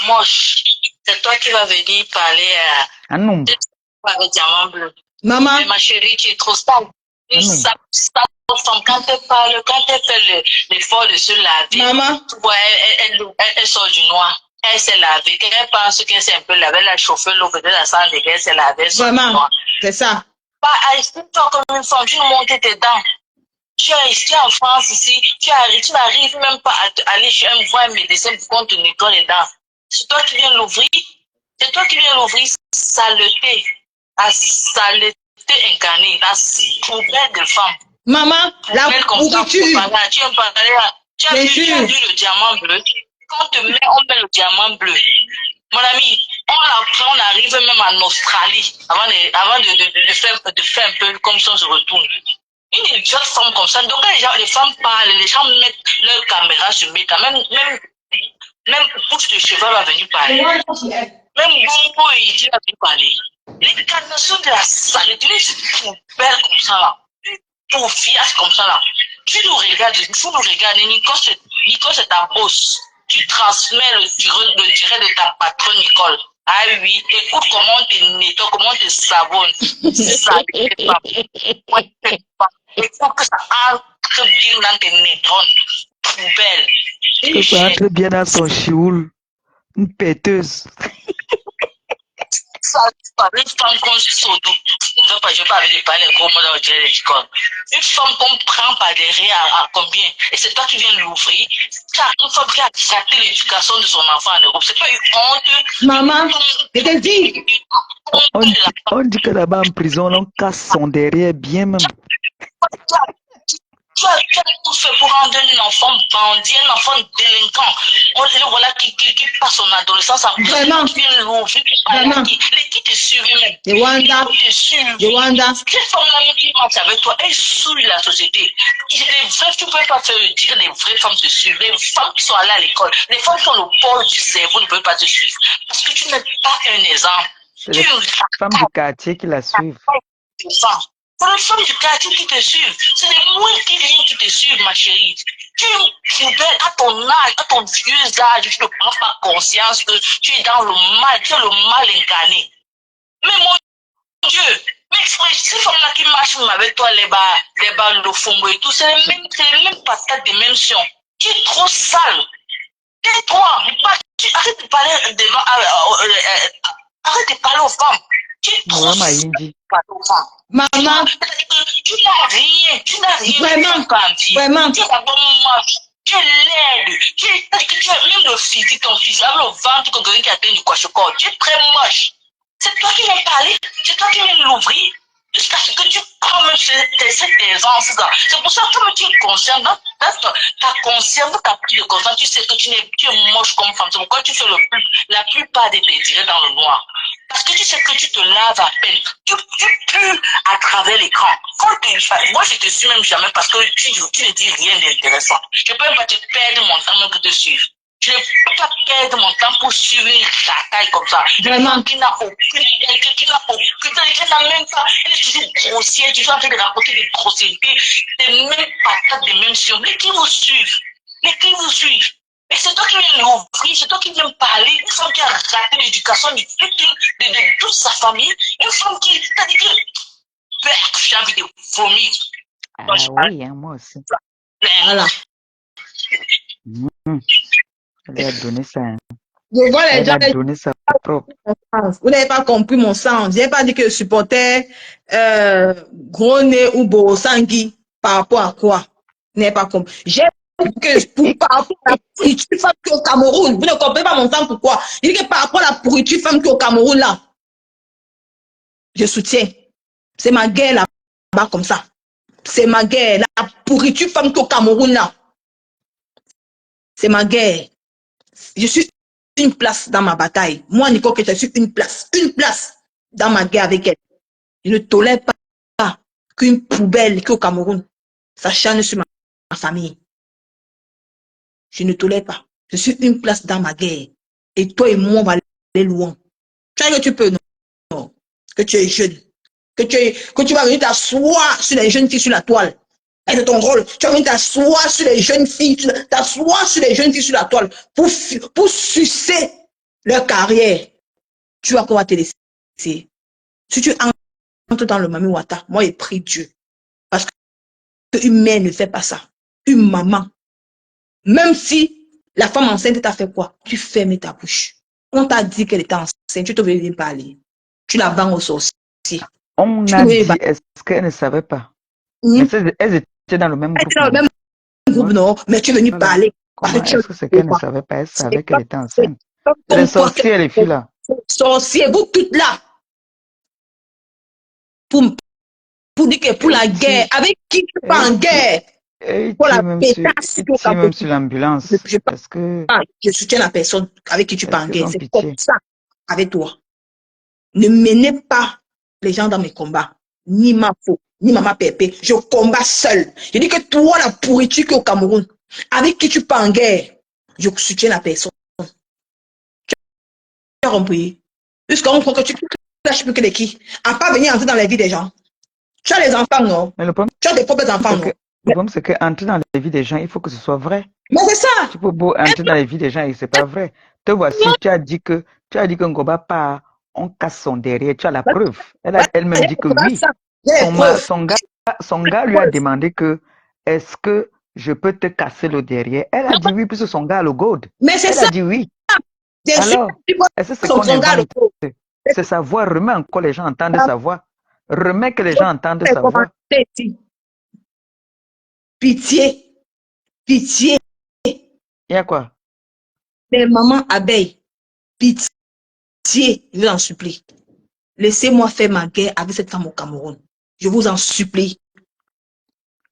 Speaker 2: moche. C'est toi qui vas venir parler à
Speaker 3: nous.
Speaker 2: Avec diamant bleu.
Speaker 1: Maman.
Speaker 2: Mais ma chérie, tu es trop sale. Quand elle parle, quand elle fait l'effort de se laver,
Speaker 1: maman.
Speaker 2: Tu vois, elle sort du noir. Elle s'est lavée. Elle pense qu'elle s'est un peu lavée, elle a chauffé l'eau, peut-être la sang elle s'est lavée.
Speaker 1: Vraiment. C'est ça.
Speaker 2: Pas toi comme une femme, tu nous montes tes dents. Tu es en France ici, tu n'arrives même pas à aller chez un médecin pour qu'on te nettoie les dents. C'est toi qui viens l'ouvrir. C'est toi qui viens l'ouvrir. Saleté. La saleté incarnée. La poubelle de femme.
Speaker 1: Maman, la pourriture.
Speaker 2: Tu as vu le diamant bleu. Quand on met le diamant bleu. Mon ami, on arrive même en Australie avant de faire un peu comme ça on se retourne. Une idiote femme comme ça. Donc les femmes parlent, les gens mettent leur caméra sur Meta. Même pouce de cheval va venir parler. Même Bongo il dit va venir parler. L'incarnation de la saleté, c'est une belle comme ça là. Pour fiasse comme ça là. Tu nous regardes, Nicole c'est ta bosse. Tu transmets le direct de ta patronne Nicole. Ah oui, écoute comment on te nettoie, comment on te savonne. Ça, écoute que ça entre bien dans tes neurones. Poubelle.
Speaker 3: Que ça entre bien dans son chioul. Une péteuse.
Speaker 2: Ça, une femme qu'on saute. Je vais pas aller parler gros mots dans le l'école. Une femme qu'on prend par derrière à combien? Et c'est toi qui viens l'ouvrir. Car une femme qui a gâté l'éducation de son enfant en Europe, c'est pas une honte.
Speaker 1: Maman, je te dis.
Speaker 3: On dit que là-bas en prison, on casse son derrière bien même.
Speaker 2: Tu as tout fait pour rendre un enfant bandit, un enfant délinquant. Voilà qui passe son adolescence à
Speaker 1: vraiment.
Speaker 2: Vraiment. Qui te suivent même.
Speaker 1: Yewanda. Yewanda.
Speaker 2: Cette femme-là qui marche avec toi, elle souille la société. Tu ne peux pas faire dire les vraies femmes te suivent. Les femmes qui sont allées à l'école, les femmes qui ont le pôle du cerveau ne peuvent pas te suivre. Parce que tu n'es pas un exemple.
Speaker 3: C'est les femmes du quartier qui la suivent.
Speaker 2: C'est les femmes du quartier qui te suivent. C'est les moins qui viennent qui te suivent, ma chérie. Tu es belle à ton âge, à ton vieux âge, tu ne prends pas conscience que tu es dans le mal, tu es le mal incarné. Mais mon Dieu, mais ces femmes-là qui marchent avec toi, les bas, le fombo et tout, c'est les mêmes patates de même sion. Tu es trop sale. Tais-toi. Arrête de parler devant, arrête de parler aux femmes. Tu es trop sale.
Speaker 1: Maman,
Speaker 2: tu n'as rien.
Speaker 1: Vraiment.
Speaker 2: Tu es la bonne marche. Tu es laide. Tu as même le physique, ton physique, avec le ventre que quelqu'un qui a tenu du corps. Tu es très moche. C'est toi qui viens parler, c'est toi qui viens l'ouvrir, jusqu'à ce que tu commes cette aisance. C'est pour ça que comme tu es conscient, dans ta conscience, ta prise de conscience, tu sais que tu es moche comme femme. C'est pourquoi tu fais la plupart de tes tirés dans le noir. Parce que tu sais que tu te laves à peine. Tu pues à travers l'écran. Moi, je te suis même jamais parce que tu ne dis rien d'intéressant. Je ne peux pas te perdre mon temps même que te suivre. Je ne peux pas perdre mon temps pour suivre ta taille comme ça.
Speaker 1: Vraiment.
Speaker 2: Qui n'a même pas, elle est toujours grossière, toujours en train de raconter des grossièretés, des mêmes patates, des mêmes sions. Mais qui vous suivent? Et c'est toi qui viens l'ouvrir, c'est toi qui viens parler. Une femme qui a raté l'éducation de toute sa famille. Une femme qui t'a dit que j'ai envie de vomir.
Speaker 3: Ah oui, hein, moi aussi.
Speaker 1: Voilà.
Speaker 3: Elle a donné ça.
Speaker 1: Je vois les gens.
Speaker 3: Elle a donné ça propre.
Speaker 1: Vous n'avez pas compris mon sens. Je n'ai pas dit que je supportais Gros Nez ou Borosangi par rapport à quoi. Vous n'avez pas compris. J'ai dit que par rapport à la pourriture femme qui est au Cameroun, vous ne comprenez pas mon sens pourquoi. Je dis que par rapport à la pourriture femme qui est au Cameroun là, je soutiens. C'est ma guerre là. là-bas comme ça. C'est ma guerre. La pourriture femme au Cameroun là. C'est ma guerre. Je suis une place dans ma bataille. Moi, Nicole, je suis une place dans ma guerre avec elle. Je ne tolère pas qu'une poubelle qui est au Cameroun s'acharne sur ma famille. Je ne tolère pas. Je suis une place dans ma guerre. Et toi et moi, on va aller loin. Tu sais que tu peux, non? Que tu es jeune. Que tu vas venir t'asseoir sur les jeunes filles sur la toile. Et de ton rôle, tu vas venir t'asseoir sur les jeunes filles, sur la toile pour sucer leur carrière. Tu vas pouvoir te laisser. Si tu entres dans le Mami Wata, moi, j'ai prie Dieu. Parce qu'une mère ne fait pas ça. Une maman. Même si la femme enceinte t'a fait quoi? Tu fermes ta bouche. On t'a dit qu'elle était enceinte, tu te veux bien parler. Tu la vends au sorcier.
Speaker 3: On a dit, est-ce qu'elle ne savait pas? Mais elles étaient dans le même groupe.
Speaker 1: Dans le même groupe, non, mais tu es venu parler.
Speaker 3: Est-ce que c'est qu'elle ne savait pas? Elle savait qu'elle était enceinte. Les sorciers, les filles là.
Speaker 1: Sorciers, vous toutes là. Pour dire que pour la guerre, avec qui tu pars en guerre? Pour la pétasse.
Speaker 3: Même sur l'ambulance.
Speaker 1: Je soutiens la personne avec qui tu pars en guerre. C'est comme ça avec toi. Ne menez pas les gens dans mes combats. Ni ma faux, ni maman Pépé. Je combats seul. Je dis que toi, la pourriture qui est au Cameroun, avec qui tu pars en guerre, je soutiens la personne. Tu as compris? Jusqu'à on croit que tu lâches plus que les qui. À pas venir entrer dans la vie des gens. Tu as les enfants, non?
Speaker 3: Mais le problème,
Speaker 1: tu as des propres enfants, non?
Speaker 3: Le problème, c'est qu'entrer dans la vie des gens, il faut que ce soit vrai.
Speaker 1: Mais c'est ça.
Speaker 3: Tu peux beau entrer dans la vie des gens et c'est pas vrai. Te voici, tu as dit que Ngoba part, on casse son derrière. Tu as la preuve. Elle-même dit que oui. Son gars lui a demandé que est-ce que je peux te casser le derrière? Elle a dit oui, puisque son gars a le gold.
Speaker 1: Mais c'est ça.
Speaker 3: Elle a dit oui. Alors, est-ce que c'est qu'on invente? C'est sa voix. Remets encore les gens entendent sa voix. Remets que les gens entendent sa voix.
Speaker 1: Pitié. Pitié.
Speaker 3: Il y a quoi?
Speaker 1: Mais maman abeille, pitié, je vous en supplie. Laissez-moi faire ma guerre avec cette femme au Cameroun. Je vous en supplie.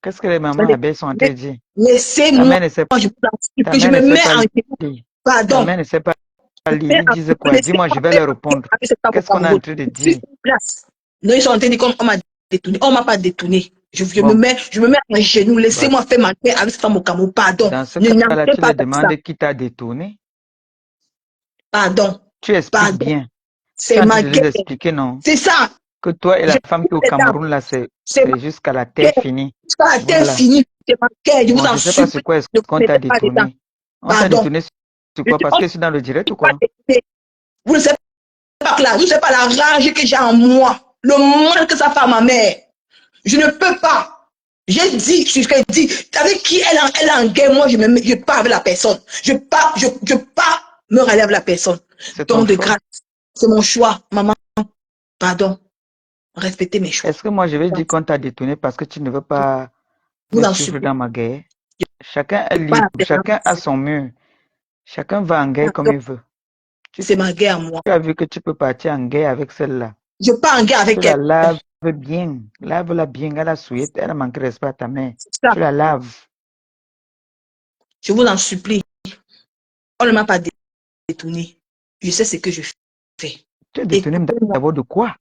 Speaker 3: Qu'est-ce que les mamans abeilles sont en train de dire?
Speaker 1: Laissez-moi, je vous en supplie. Je me mets en genoux. Pardon.
Speaker 3: Ta mère ne sait pas lire. Ils disent quoi? Dis-moi, je vais leur répondre. Qu'est-ce qu'on est en train de dire?
Speaker 1: Non, ils sont en train de dire qu'on m'a détourné. On ne m'a pas détourné. Je me mets en genoux. Laissez-moi faire ma guerre avec cette femme au Cameroun. Pardon.
Speaker 3: Dans ce cas-là, tu leur demandes qui t'a détourné?
Speaker 1: Pardon.
Speaker 3: Tu expliques bien.
Speaker 1: C'est ma guerre.
Speaker 3: Non?
Speaker 1: C'est ça.
Speaker 3: Que toi et la femme qui est au Cameroun, là, c'est jusqu'à la terre finie.
Speaker 1: Jusqu'à la terre finie. C'est ma guerre. Je vous en supplie.
Speaker 3: Je ne sais pas sur quoi est-ce qu'on t'a détourné. On t'a détourné sur quoi? Parce que c'est dans le direct ou quoi?
Speaker 1: Vous ne savez pas que vous ne savez pas la rage que j'ai en moi. Le mal que ça fait à ma mère. Je ne peux pas. J'ai dit ce qu'elle dit. Avec qui elle est en guerre, moi, je pars avec la personne. Je pars me rallier avec la personne. Donc, de grâce, c'est mon choix. Maman, pardon. Respectez mes choix.
Speaker 3: Est-ce que moi, je vais dire qu'on t'a détourné parce que tu ne veux pas me suivre dans ma guerre? Chacun est libre. Chacun a son mur. Chacun va en guerre comme il veut.
Speaker 1: C'est ma guerre, moi.
Speaker 3: Tu as vu que tu peux partir en guerre avec celle-là.
Speaker 1: Je pars en guerre avec elle.
Speaker 3: Tu la laves bien. Lave-la bien. Elle a souillé. Elle a manqué de respect à ta mère. Tu la laves.
Speaker 1: Je vous en supplie. On ne m'a pas détourné. Je sais ce que je fais.
Speaker 3: Tu es détourné d'abord de quoi?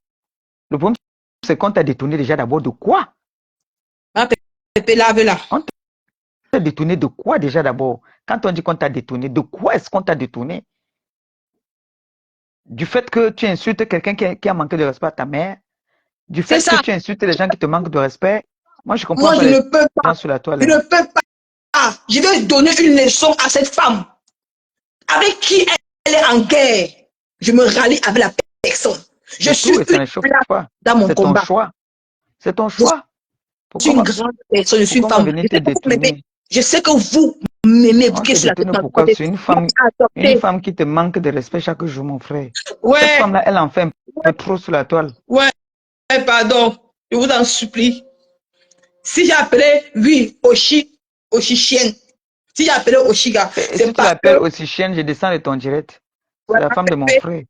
Speaker 3: Le problème, c'est qu'on t'a détourné déjà d'abord de quoi?
Speaker 1: Pépé, lave-la.
Speaker 3: On t'a détourné de quoi déjà d'abord? Quand on dit qu'on t'a détourné, de quoi est-ce qu'on t'a détourné? Du fait que tu insultes quelqu'un qui a manqué de respect à ta mère? Du fait que tu insultes les gens qui te manquent de respect? Moi, je comprends pas.
Speaker 1: Moi, je ne peux pas.
Speaker 3: Sur la toile,
Speaker 1: je ne peux pas. Je vais donner une leçon à cette femme avec qui elle est en guerre. Je me rallie avec la personne. Je suis dans mon combat.
Speaker 3: C'est ton choix.
Speaker 1: Je suis une grande personne. Je suis une femme. Je sais que vous m'aimez. Vous qui êtes sur la
Speaker 3: pourquoi? C'est une femme qui te manque de respect chaque jour, mon frère.
Speaker 1: Ouais.
Speaker 3: Cette femme-là, elle en fait un peu trop sur la toile.
Speaker 1: Ouais, pardon. Je vous en supplie. Si j'appelais, oui, Ochichienne. Si j'appelais Oshiga,
Speaker 3: si tu l'appelles Oshichienne, je descends de ton direct. C'est la femme de mon frère.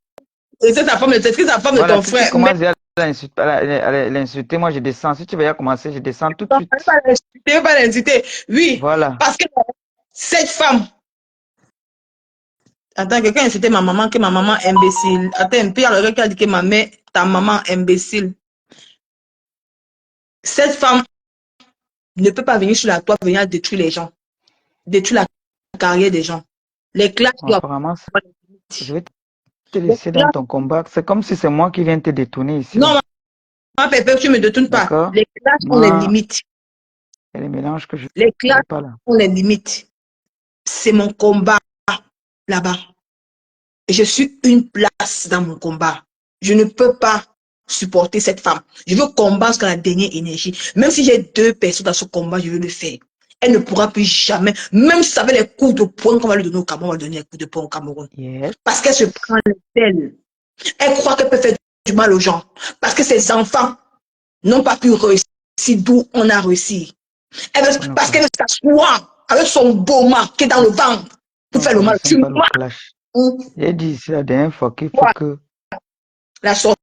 Speaker 1: C'est la femme de ton frère.
Speaker 3: Comment dire l'insulter, moi je descends. Si tu veux y commencer, je descends tout de
Speaker 1: Non,
Speaker 3: suite.
Speaker 1: je ne veux pas l'insulter. Oui,
Speaker 3: Voilà.
Speaker 1: parce que cette femme, attends, quelqu'un a insulté ma maman, que ma maman est imbécile. Attends un peu, il y a le gars qui a dit que ma mère, ta maman est imbécile. Cette femme ne peut pas venir sur la toile, venir détruire les gens, détruire la carrière des gens. Les classes
Speaker 3: Bon,
Speaker 1: doivent
Speaker 3: apparemment,
Speaker 1: avoir des
Speaker 3: je
Speaker 1: limites.
Speaker 3: vais te
Speaker 1: Les
Speaker 3: laisser dans
Speaker 1: classes-
Speaker 3: ton combat. C'est comme si c'est moi qui viens te détourner ici,
Speaker 1: Non,
Speaker 3: là.
Speaker 1: maman, Pépé, tu ne me détournes pas.
Speaker 3: D'accord?
Speaker 1: Les classes ont les
Speaker 3: Moi,
Speaker 1: limites.
Speaker 3: il y a les mélanges que je
Speaker 1: Les
Speaker 3: ne
Speaker 1: classes
Speaker 3: veux pas là.
Speaker 1: ont les limites. C'est mon combat là-bas. Et je suis une place dans mon combat. Je ne peux pas supporter cette femme. Je veux combattre jusqu'à la dernière énergie. Même si j'ai 2 personnes dans ce combat, je veux le faire. Elle ne pourra plus jamais, même si ça avait les coups de poing qu'on va lui donner au Cameroun, on va lui donner les coups de poing au Cameroun.
Speaker 3: Yes.
Speaker 1: Parce qu'elle se prend d'elle. Elle croit qu'elle peut faire du mal aux gens. Parce que ses enfants n'ont pas pu réussir d'où on a réussi. Parce qu'elle veut s'asseoir avec son beau mât qui est dans le ventre pour
Speaker 3: Nous ne
Speaker 1: faire le mal.
Speaker 3: connaissons
Speaker 1: Tu
Speaker 3: pas le
Speaker 1: vois,
Speaker 3: clash. J'ai dit ici la dernière fois qu'il faut
Speaker 1: toi,
Speaker 3: que.
Speaker 1: la
Speaker 3: J'ai dit
Speaker 1: sorcière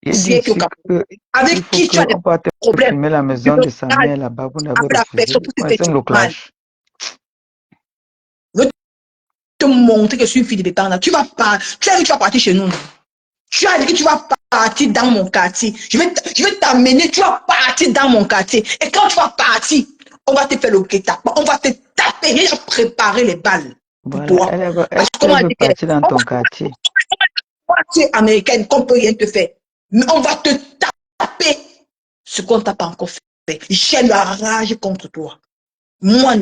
Speaker 1: qui est au
Speaker 3: ici
Speaker 1: Cameroun,
Speaker 3: qu'il
Speaker 1: avec
Speaker 3: faut
Speaker 1: qui tu as des
Speaker 3: qu'on parte
Speaker 1: problèmes.
Speaker 3: filmer la
Speaker 1: Tu
Speaker 3: maison
Speaker 1: peux
Speaker 3: de sa mère là-bas. Vous n'avez
Speaker 1: avec la
Speaker 3: refusé.
Speaker 1: personne
Speaker 3: Vous
Speaker 1: pour te faire
Speaker 3: connaissez
Speaker 1: du
Speaker 3: le
Speaker 1: mal.
Speaker 3: clash.
Speaker 1: Je veux te montrer que je suis une fille de Bépanda. Tu vas pas, tu as dit que tu vas partir chez nous. Tu as dit que tu vas partir dans mon quartier. Je vais t'amener, tu vas partir dans mon quartier. Et quand tu vas partir, on va te faire le guet-apens. On va te taper et préparer les balles pour
Speaker 3: Voilà.
Speaker 1: toi. Parce qu'on
Speaker 3: Elle
Speaker 1: m'a
Speaker 3: veut
Speaker 1: dit que
Speaker 3: partir dans
Speaker 1: on
Speaker 3: ton quartier.
Speaker 1: va tu es américaine, qu'on peut rien te faire. Mais on va te taper ce qu'on t'a pas encore fait. J'ai la rage contre toi. Moi,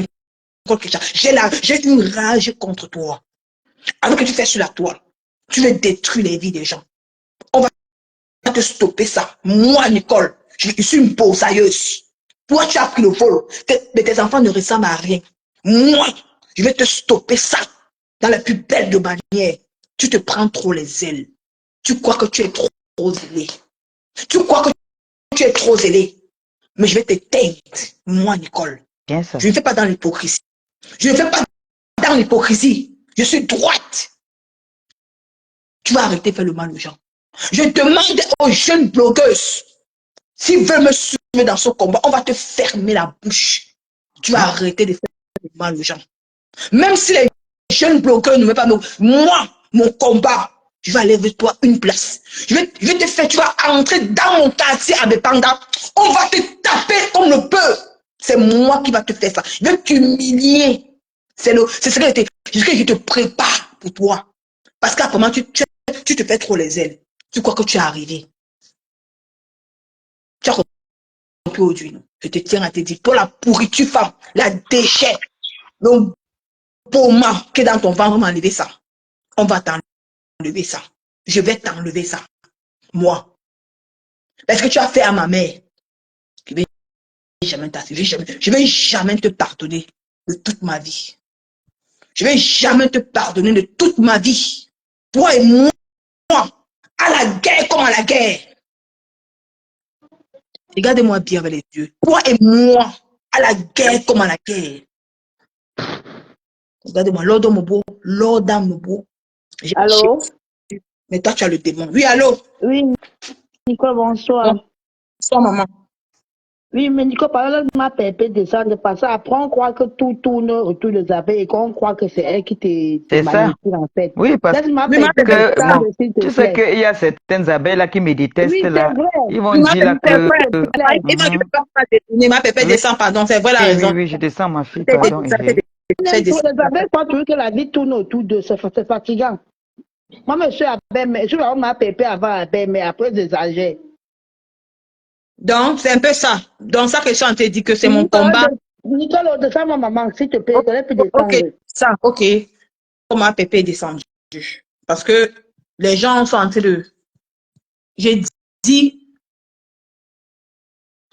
Speaker 1: j'ai une rage contre toi. Alors que tu fais sur la toile, tu veux détruire les vies des gens. On va te stopper ça. Moi, Nicole, je suis une bossailleuse. Toi, tu as pris le vol. Mais tes enfants ne ressemblent à rien. Moi, je vais te stopper ça dans la plus belle de manière. Tu te prends trop les ailes. Tu crois que tu es trop zélé. Tu crois que tu es trop zélé. Mais je vais te teindre. Moi, Nicole.
Speaker 3: Bien ça.
Speaker 1: Je ne fais pas dans l'hypocrisie. Je ne fais pas dans l'hypocrisie. Je suis droite. Tu vas arrêter de faire le mal aux gens. Je demande aux jeunes blogueuses, s'ils veulent me suivre dans ce combat, on va te fermer la bouche. Tu vas arrêter de faire le mal aux gens. Même si les jeunes blogueurs ne veulent pas me... Moi, mon combat, je vais aller avec toi une place. Je vais te faire, tu vas entrer dans mon quartier à Bépanda. On va te taper comme le peu. C'est moi qui va te faire ça. Je vais t'humilier. C'est ce que je te prépare pour toi. Parce qu'après, tu te fais trop les ailes. Tu crois que tu es arrivé. Tu as compris aujourd'hui. Je te tiens à te dire, pour la pourriture femme, la déchet, le baume qui est dans ton ventre, on va enlever ça. On va t'enlever ça. Je vais t'enlever ça. Moi. Parce que tu as fait à ma mère. Je vais jamais je vais jamais te pardonner de toute ma vie. Je vais jamais te pardonner de toute ma vie. Toi et moi, à la guerre comme à la guerre. Regardez-moi bien avec les yeux. Toi et moi, à la guerre comme à la guerre. Regardez-moi, Lord Mobo, Lord Mobo.
Speaker 4: Allô?
Speaker 1: Mais toi, tu as le démon. Oui, allô?
Speaker 4: Oui, Nico, bonsoir.
Speaker 1: Bonsoir, maman.
Speaker 4: Oui, mais Nico, par exemple, ma pépé descend de passer. Après, on croit que tout tourne autour de Zabé et qu'on croit que c'est elle qui te
Speaker 3: C'est ça.
Speaker 4: manipule, en fait.
Speaker 3: Oui, parce
Speaker 4: Laisse ma
Speaker 1: Oui, ma
Speaker 4: pépé
Speaker 1: bébé.
Speaker 3: que, bon,
Speaker 4: descendre, s'il te
Speaker 3: tu sais
Speaker 4: plaît.
Speaker 3: qu'il y a certaines abeilles là qui me détestent
Speaker 4: Oui, c'est
Speaker 3: là.
Speaker 4: vrai.
Speaker 3: Ils vont
Speaker 1: Oui, ma
Speaker 3: dire là
Speaker 1: bébé, c'est
Speaker 4: S'il
Speaker 3: que.
Speaker 1: vrai.
Speaker 4: te plaît.
Speaker 1: Et moi, je ne
Speaker 3: Mhm.
Speaker 1: peux pas détourner. Ma pépé
Speaker 3: Oui,
Speaker 1: descend, pardon. C'est vrai la
Speaker 3: oui,
Speaker 1: raison.
Speaker 3: oui, je descends ma fille,
Speaker 1: Fais
Speaker 3: pardon, Égée.
Speaker 1: des
Speaker 4: Pour les abeilles, croient toujours que la vie tourne autour de c'est fatigant. Moi, je suis à Bemé, je suis là, ma pépé avant à Bemé, après des âgés.
Speaker 1: Donc, c'est un peu ça. Donc, ça que je suis en train de dire que c'est mon combat.
Speaker 4: Nicolas, descends ma maman, s'il te plaît, qu'elle peut
Speaker 1: Ok,
Speaker 4: descendre.
Speaker 1: ça, ok. Ma pépé est descendue. Parce que les gens sont en train de... J'ai dit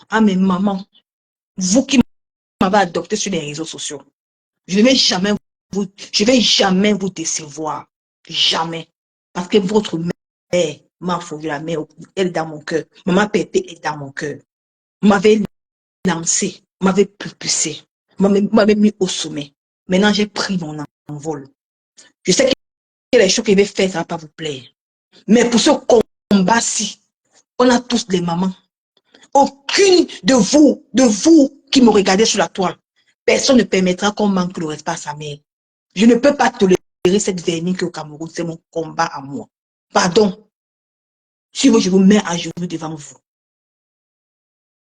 Speaker 1: à mes mamans, vous qui m'avez adopté sur les réseaux sociaux, je ne vais jamais vous décevoir. Jamais. Parce que votre mère m'a fouillé la mère, elle est dans mon cœur. Maman Pépé est dans mon cœur. M'avait lancé, m'avait propulsé, m'avait mis au sommet. Maintenant, j'ai pris mon envol. Je sais que les choses que je vais faire, ça ne va pas vous plaire. Mais pour ce combat-ci, On a tous des mamans. Aucune de vous qui me regardez sur la toile, personne ne permettra qu'on manque le respect à sa mère. Je ne peux pas tolérer cette vermine qui est au Cameroun. C'est mon combat à moi. Pardon. Si vous voulez, je vous mets à genoux devant vous.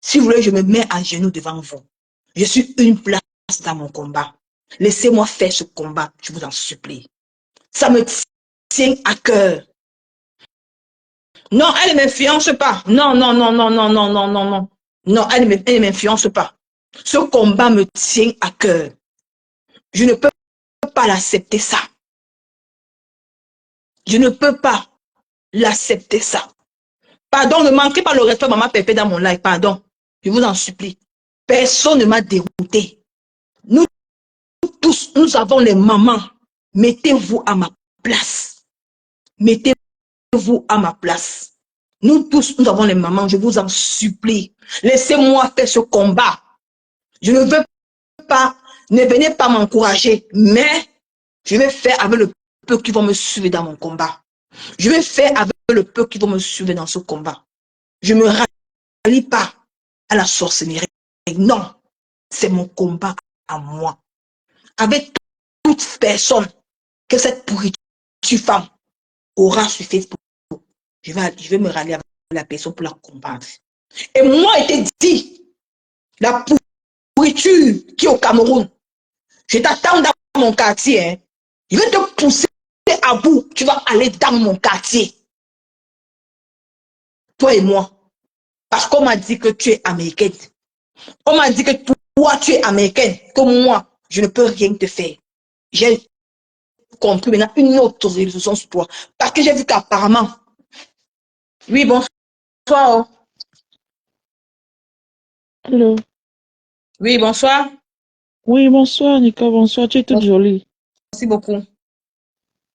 Speaker 1: Si vous voulez, je me mets à genoux devant vous. Je suis une place dans mon combat. Laissez-moi faire ce combat, je vous en supplie. Ça me tient à cœur. Non, elle ne m'influence pas. Non, non, non, non, non, non, non, non, non. Non, elle ne m'influence pas. Ce combat me tient à cœur. Je ne peux pas l'accepter ça. Je ne peux pas l'accepter ça. Pardon, ne manquez pas le respect maman Pépé dans mon live. Pardon. Je vous en supplie. Personne ne m'a dérouté. Nous tous, nous avons les mamans. Mettez-vous à ma place. Mettez-vous à ma place. Nous tous, nous avons les mamans. Je vous en supplie. Laissez-moi faire ce combat. Je ne veux pas, ne venez pas m'encourager, mais je vais faire avec le peu qui vont me suivre dans mon combat. Je vais faire avec le peu qui vont me suivre dans ce combat. Je ne me rallie pas à la sorcellerie. Non, c'est mon combat à moi. Avec toute personne que cette pourriture femme aura sur Facebook, je vais me rallier avec la personne pour la combattre. Et moi, il était dit, la pourriture qui est au Cameroun, je t'attends dans mon quartier. Hein. Je vais te pousser à bout. Tu vas aller dans mon quartier. Toi et moi. Parce qu'on m'a dit que tu es américaine. On m'a dit que toi, tu es américaine. Que moi, je ne peux rien te faire. J'ai compris maintenant une autre résolution sur toi. Parce que j'ai vu qu'apparemment... Oui, bonsoir.
Speaker 5: Allô.
Speaker 1: Oui, bonsoir.
Speaker 5: Oui, bonsoir, Nicole, bonsoir. Tu es toute jolie.
Speaker 1: Merci beaucoup.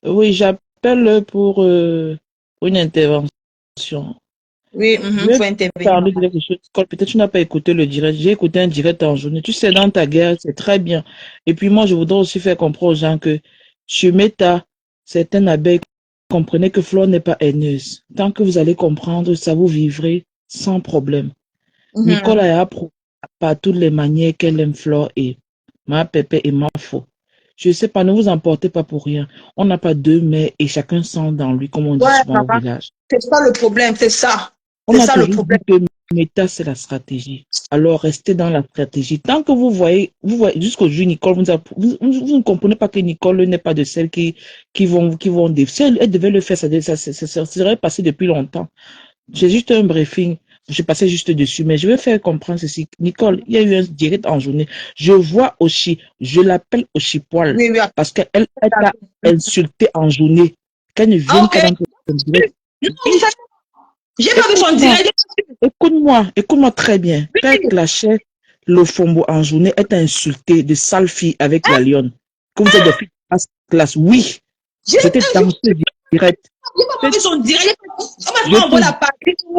Speaker 5: Oui, j'appelle pour une intervention.
Speaker 1: Oui,
Speaker 5: Je vais
Speaker 1: faut intervenir.
Speaker 5: parler de quelque chose. Nicole, peut-être tu n'as pas écouté le direct. J'ai écouté un direct en journée. Tu sais, dans ta guerre, c'est très bien. Et puis moi, je voudrais aussi faire comprendre aux gens que chez Meta, certaines abeilles, comprenez que Flore n'est pas haineuse. Tant que vous allez comprendre, ça vous vivrez sans problème. Nicole a approuvé par toutes les manières qu'elle aime Flore et ma Pépé et ma faux. Je sais pas, ne vous emportez pas pour rien. On n'a pas deux mères et chacun sent dans lui, comme on dit souvent au village.
Speaker 1: C'est ça le problème, c'est ça.
Speaker 5: On a toujours dit que Meta, c'est la stratégie. Alors, restez dans la stratégie. Tant que vous voyez jusqu'au jour, Nicole, vous ne comprenez pas que Nicole n'est pas de celles qui vont si elle devait le faire, ça serait passé depuis longtemps. J'ai juste un briefing. Je passais juste dessus, mais je vais faire comprendre ceci. Nicole, il y a eu un direct en journée. Je vois Oshi, je l'appelle Oshi Poil, parce qu'elle t'a insulté en journée. Qu'elle ne vienne pas dans ton direct.
Speaker 1: J'ai pas vu son direct.
Speaker 5: Écoute-moi très bien. Quand elle clashait le Fombo en journée, elle t'a insulté de sale fille avec la lionne. Que vous êtes des filles de classe. Oui. J'étais dans ce direct.
Speaker 1: J'ai pas vu son direct.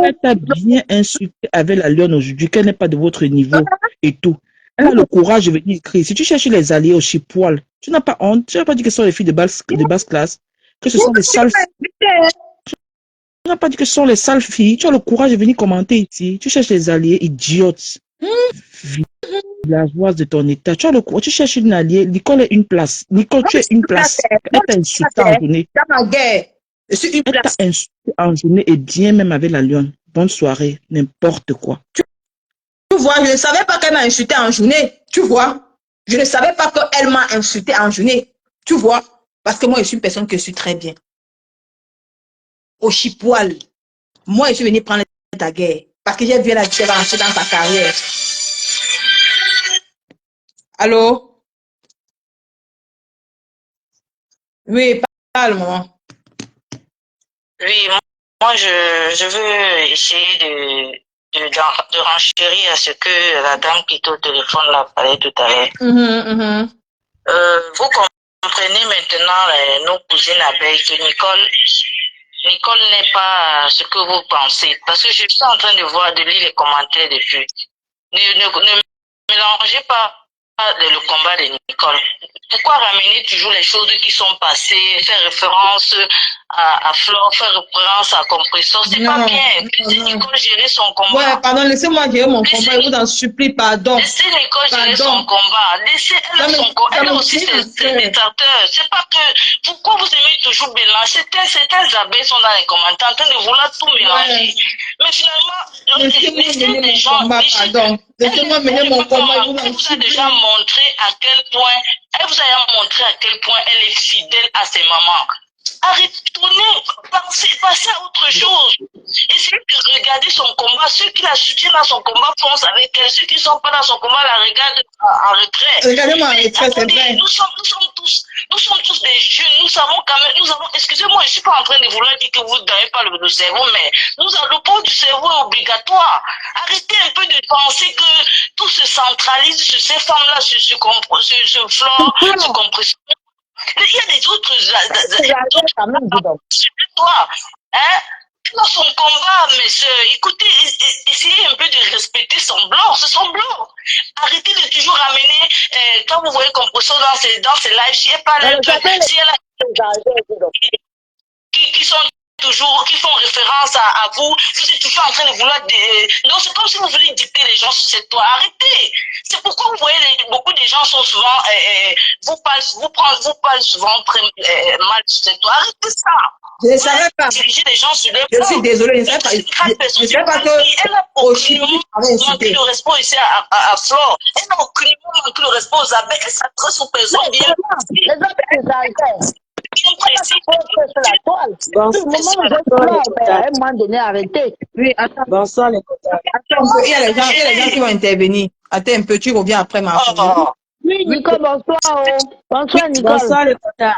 Speaker 5: Elle t'a bien insulté avec la lionne aujourd'hui, qu'elle n'est pas de votre niveau et tout. Elle a le courage de venir écrire. Si tu cherches les alliés au chipoil, tu n'as pas honte. Tu n'as pas dit que ce sont les filles de basse classe, que ce sont les sales filles. Tu n'as pas dit que ce sont les sales filles. Tu as le courage de venir commenter ici. Tu cherches les alliés idiotes. Villageoise de ton état. Tu as le courage. Tu cherches une alliée. Nicole est une place. Nicole, tu es une place. Elle t'a insulté en journée.
Speaker 1: Je suis une place.
Speaker 5: Elle t'a insulté en journée et bien même avec la lionne. Bonne soirée. N'importe quoi.
Speaker 1: Tu vois, je ne savais pas qu'elle m'a insulté en journée. Tu vois. Je ne savais pas qu'elle m'a insulté en journée. Tu vois. Parce que moi, je suis une personne que je suis très bien. Au chipoil. Moi, je suis venue prendre ta guerre. Parce que j'ai vu la différence dans ta carrière. Allô? Oui, parle-moi.
Speaker 2: Oui, moi, je veux essayer de renchérir à ce que la dame qui était au téléphone là parlait tout à l'heure. Vous comprenez maintenant nos cousines abeilles que Nicole n'est pas ce que vous pensez. Parce que je suis en train de lire les commentaires depuis. Ne mélangez pas le combat de Nicole. Pourquoi ramener toujours les choses qui sont passées, faire référence à Flore, faire référence à Compressor? C'est pas bien. Laissez Nicole gérer son combat.
Speaker 1: Ouais, pardon, laissez-moi gérer mon combat, je vous en supplie, pardon.
Speaker 2: Laissez Nicole gérer son combat. Laissez, elle a son combat. Elle a aussi ses détracteurs. C'est pas que, pourquoi vous aimez toujours mélanger? Certains abeilles sont dans les commentaires en train de vouloir tout mélanger. Mais finalement, laissez les gens.
Speaker 1: Pardon. Laissez-moi mener mon combat.
Speaker 2: Elle vous a déjà montré à quel point, elle est fidèle à ses mamans. Arrêtez, passez à autre chose. Essayez de regarder son combat. Ceux qui la soutiennent dans son combat foncent avec elle. Ceux qui ne sont pas dans son combat la regardent en retrait.
Speaker 1: Regardez-moi en retrait, c'est vrai.
Speaker 2: Nous sommes tous des jeunes. Nous savons quand même, excusez-moi, je ne suis pas en train de vouloir dire que vous n'avez pas le cerveau, mais le port du cerveau est obligatoire. Arrêtez un peu de penser que tout se centralise sur ces femmes-là, sur Flore, sur Compressor. Il y a des autres. Toi, hein? Dans son combat, mes soeurs, écoutez, essayez un peu de respecter son blanc, c'est son blanc. Arrêtez de toujours ramener, quand vous voyez Compressor dans ses lives, si elle parle un peu, si elle a qui sont toujours, qui font référence à vous, vous êtes toujours en train de vouloir... Non, c'est comme si vous voulez dicter les gens sur cette toile. Arrêtez. C'est pourquoi vous voyez, beaucoup de gens sont souvent... vous parlent souvent très mal sur cette toile. Arrêtez ça.
Speaker 1: Je ne savais pas.
Speaker 2: Diriger les gens sur le
Speaker 1: Je suis désolée, je ne savais pas que...
Speaker 2: Elle a aucunement manqué le respect ici à Flore. Elle n'a aucunement manqué le respect aux abeilles. Elle s'adresse aux personnes bien.
Speaker 1: Oui, attends.
Speaker 6: Bonsoir les
Speaker 1: Attends, il y a les gens qui vont intervenir. Attends un peu, tu reviens après ma photo.
Speaker 4: Oui, Nicole, bonsoir. Bonsoir, Nicole.
Speaker 6: Bonsoir les cotas.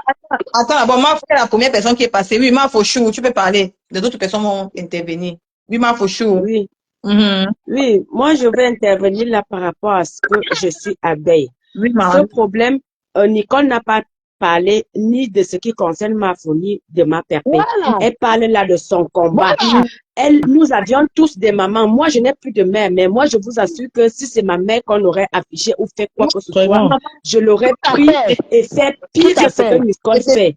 Speaker 1: Attends, d'abord, moi, c'est la première personne qui est passée. Oui, ma chou, tu peux parler. Les autres personnes vont intervenir. Oui, ma chou.
Speaker 6: Oui. Oui, moi je vais intervenir là par rapport à ce que je suis abeille.
Speaker 1: Oui,
Speaker 6: Ce problème, Nicole n'a pas parlé ni de ce qui concerne ma folie de ma perpète.
Speaker 4: Voilà.
Speaker 6: Elle parle là de son combat.
Speaker 4: Voilà.
Speaker 6: Nous avions tous des mamans. Moi, je n'ai plus de mère, mais moi, je vous assure que si c'est ma mère qu'on aurait affichée ou fait quoi que ce soit, je l'aurais pris et fait pire que ce que Nicole fait.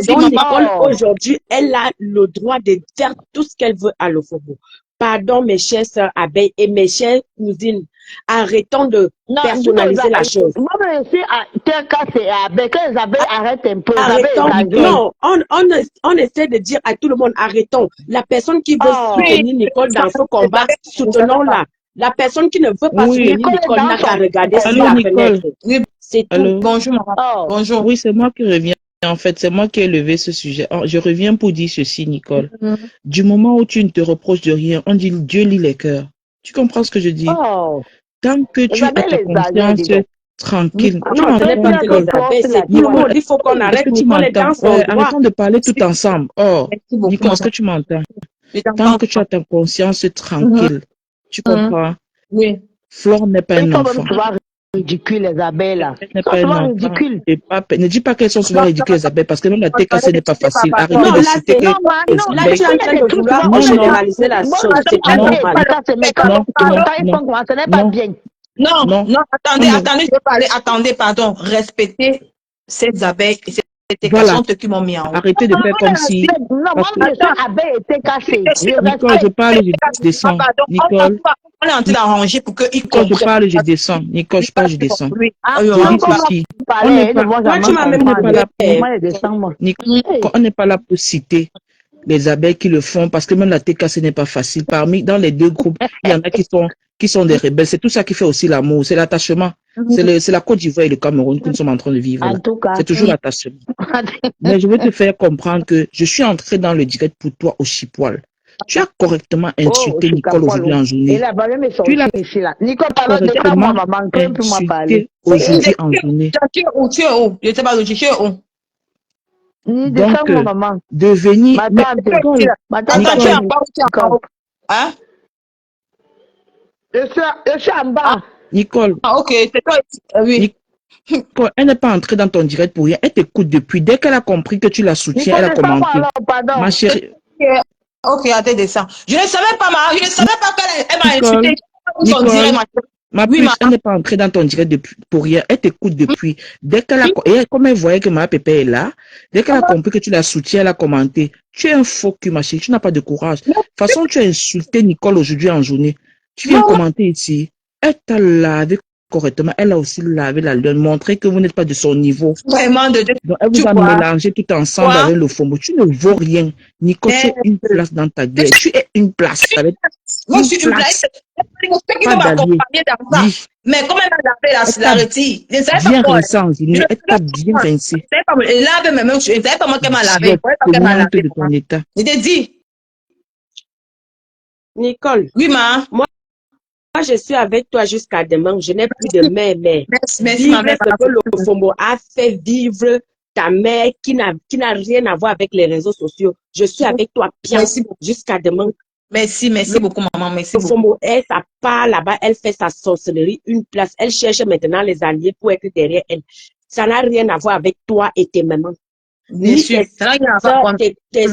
Speaker 6: Donc, Nicole, aujourd'hui, elle a le droit de faire tout ce qu'elle veut à l'Ofobo. Pardon, mes chères sœurs abeilles et mes chères cousines. Arrêtons de personnaliser la chose.
Speaker 4: Moi, je suis à tel cas, c'est avec les abeilles, arrête un peu.
Speaker 6: Arrêtons. Non, on essaie de dire à tout le monde, arrêtons. La personne qui veut soutenir Nicole dans ce combat, soutenons-la. La personne qui ne veut pas soutenir Nicole n'a qu'à regarder sur la fenêtre. C'est tout.
Speaker 1: Bonjour, maman. Bonjour.
Speaker 5: Oui, c'est moi qui reviens. En fait, c'est moi qui ai levé ce sujet. Je reviens pour dire ceci, Nicole. Du moment où tu ne te reproches de rien, on dit Dieu lit les cœurs. Tu comprends ce que je dis? Tant que tu as ta conscience tranquille. Tu m'entends?
Speaker 6: Il faut qu'on arrête. Nicole est dans son droit.
Speaker 5: Arrêtons de parler tout ensemble. Nicole, est-ce que tu m'entends? Tant que tu as ta conscience tranquille. Tu comprends?
Speaker 1: Oui.
Speaker 5: Flore n'est pas un enfant.
Speaker 4: Ridicule, les abeilles, là.
Speaker 5: N'est pas un ridicule. Ne dis pas qu'elles sont souvent ridicules, les abeilles, parce que même la TKC n'est pas facile. Arrêtez de citer que...
Speaker 6: Là, tu es en train de vouloir généraliser la chose. C'est pas normal.
Speaker 1: Non, attendez, je vais parler. Attendez, pardon. Respectez ces abeilles et ces TKC qui m'ont mis en haut.
Speaker 5: Arrêtez de faire comme si...
Speaker 4: Non, moi, je abeille était cassée.
Speaker 5: Nicole, je parle, je descends. Nicole...
Speaker 1: On est en train d'arranger pour qu'ils
Speaker 5: comprennent. Quand je parle, je descends. Nicole, je parle, je descends.
Speaker 1: Oui.
Speaker 5: Je dis ceci. On n'est pas là pour citer les abeilles qui le font, parce que même la TKC n'est pas facile. Dans les deux groupes, il y en a qui sont des rebelles. C'est tout ça qui fait aussi l'amour. C'est l'attachement. C'est la Côte d'Ivoire et le Cameroun que nous sommes en train de vivre. C'est toujours l'attachement. Mais je veux te faire comprendre que je suis entré dans le direct pour toi au Chipoil. Tu as correctement insulté Nicole aujourd'hui en journée. Tu l'as correctement insulté aujourd'hui en journée.
Speaker 1: Tu es où? Je ne sais pas où tu es.
Speaker 5: Donc, devenir...
Speaker 4: Attends, tu es en bas.
Speaker 1: Hein?
Speaker 4: Je suis en bas.
Speaker 5: Nicole.
Speaker 1: Ok, c'est toi. Oui.
Speaker 5: Nicole, elle n'est pas entrée dans ton direct pour rien. Elle t'écoute depuis. Dès qu'elle a compris que tu la soutiens, elle a commenté. Ma chérie...
Speaker 1: Ok, attends, descends. Je ne savais pas qu'elle m'a insulté.
Speaker 5: Ma
Speaker 1: Oui,
Speaker 5: puce, elle n'est pas entrée dans ton direct depuis, pour rien. Elle t'écoute depuis. Dès qu'elle a, et comme elle voyait que ma pépé est là, dès qu'elle a compris que tu la soutiens, elle a commenté. Tu es un faux cul, ma chérie. Tu n'as pas de courage. De toute façon, tu as insulté Nicole aujourd'hui en journée. Tu viens commenter ici. Elle t'a lavé correctement. Elle a aussi lavé la lune, montré que vous n'êtes pas de son niveau.
Speaker 1: Vraiment, de Dieu.
Speaker 5: Donc, elle vous
Speaker 1: Tu
Speaker 5: a
Speaker 1: vois?
Speaker 5: mélangé tout ensemble avec le FOMO. Tu ne vaux rien. Nicole, tu es une place dans ta guerre. Tu es une place. Avec
Speaker 1: Moi, je suis une place. Ceux qui vont m'accompagner dans ça.
Speaker 5: Oui.
Speaker 1: Mais comment elle a lavé la retire? Je ne savais pas
Speaker 5: Bien
Speaker 1: quoi.
Speaker 5: rincé en journée. Elle t'a bien rincé.
Speaker 1: Elle lave mes mains. Je ne savais pas moi qu'elle m'a lavé.
Speaker 5: Honte de ton état.
Speaker 1: Je t'ai dit.
Speaker 6: Nicole.
Speaker 1: Oui, ma.
Speaker 6: Moi, je suis avec toi jusqu'à demain. Je n'ai plus de mère.
Speaker 1: Merci,
Speaker 6: vivre ce que le FOMO a fait vivre ta mère qui n'a rien à voir avec les réseaux sociaux. Je suis avec toi bien jusqu'à demain.
Speaker 1: Merci beaucoup, maman. Merci
Speaker 6: beaucoup. Le FOMO, elle, ça part là-bas, elle fait sa sorcellerie, une place. Elle cherche maintenant les alliés pour être derrière elle. Ça n'a rien à voir avec toi et tes mamans. Ni tes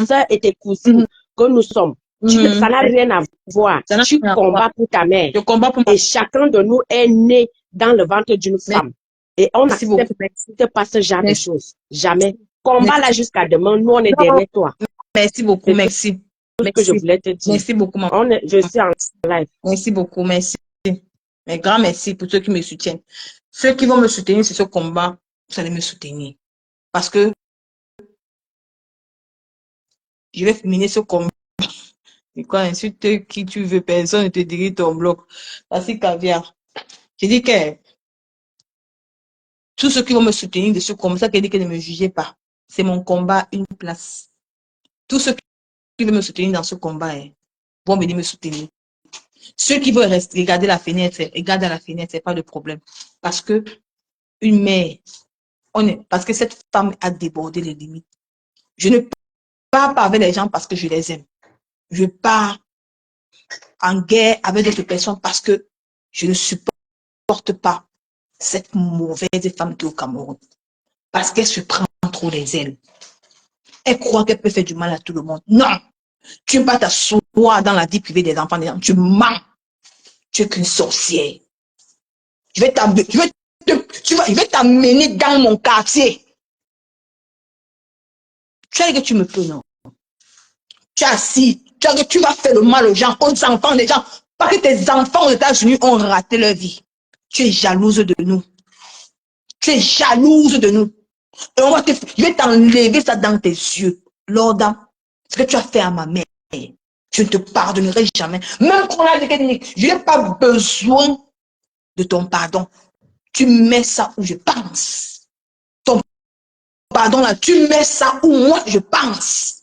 Speaker 6: soeurs et tes cousines que nous sommes. Ça n'a rien à voir. Tu combats pour ta mère.
Speaker 1: Je combats pour
Speaker 6: et chacun de nous est né dans le ventre d'une femme. Et on n'accepte pas ce genre de choses. Jamais. Combat là jusqu'à demain. Nous, on est derrière toi.
Speaker 1: Merci beaucoup. Merci.
Speaker 6: Tout ce que je voulais te dire.
Speaker 1: Merci beaucoup, maman.
Speaker 6: Je suis en live.
Speaker 1: Merci beaucoup. Merci. Mais grand merci pour ceux qui me soutiennent. Ceux qui vont me soutenir sur ce combat, vous allez me soutenir. Parce que je vais mener ce combat. Et quoi, insulte qui tu veux, personne ne te dirige ton bloc. Voici caviar. Je dis que tous ceux qui vont me soutenir de ce combat, ça qui dit que ne me jugez pas. C'est mon combat, une place. Tous ceux qui veulent me soutenir dans ce combat vont venir me soutenir. Ceux qui veulent rester, regarder la fenêtre, regarder à la fenêtre, c'est pas de problème. Parce que une mère, parce que cette femme a débordé les limites. Je ne pars pas avec les gens parce que je les aime. Je pars en guerre avec d'autres personnes parce que je ne supporte pas cette mauvaise femme qui est au Cameroun. Parce qu'elle se prend trop les ailes. Elle croit qu'elle peut faire du mal à tout le monde. Non! Tu ne peux pas t'asseoir dans la vie privée des enfants des gens. Tu mens. Tu es qu'une sorcière. Je vais t'amener dans mon quartier. Tu as dit que tu me peux, non? Tu as assis. Tu as dit que tu vas faire le mal aux gens, aux enfants des gens. Parce que tes enfants aux États-Unis ont raté leur vie. Tu es jalouse de nous. Tu es jalouse de nous. Et je vais t'enlever ça dans tes yeux. Lorda, ce que tu as fait à ma mère, je ne te pardonnerai jamais. Même qu'on a dit que je n'ai pas besoin de ton pardon. Tu mets ça où je pense. Ton pardon là, tu mets ça où moi je pense.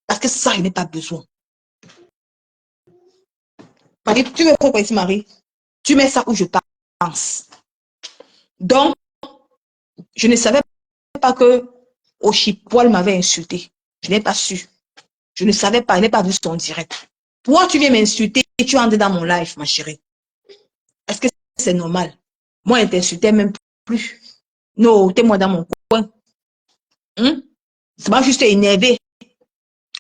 Speaker 1: Parce que ça, je n'ai pas besoin. Marie, tu me comprends ici, Marie? Tu mets ça où je pense. Donc, je ne savais pas que Oshipoil m'avait insulté. Je n'ai pas su. Je ne savais pas, je n'ai pas vu son direct. Toi, tu viens m'insulter et tu entres dans mon live, ma chérie. Est-ce que c'est normal? Moi, elle t'insultait même plus. Non, t'es moi dans mon coin. C'est pas juste énervé.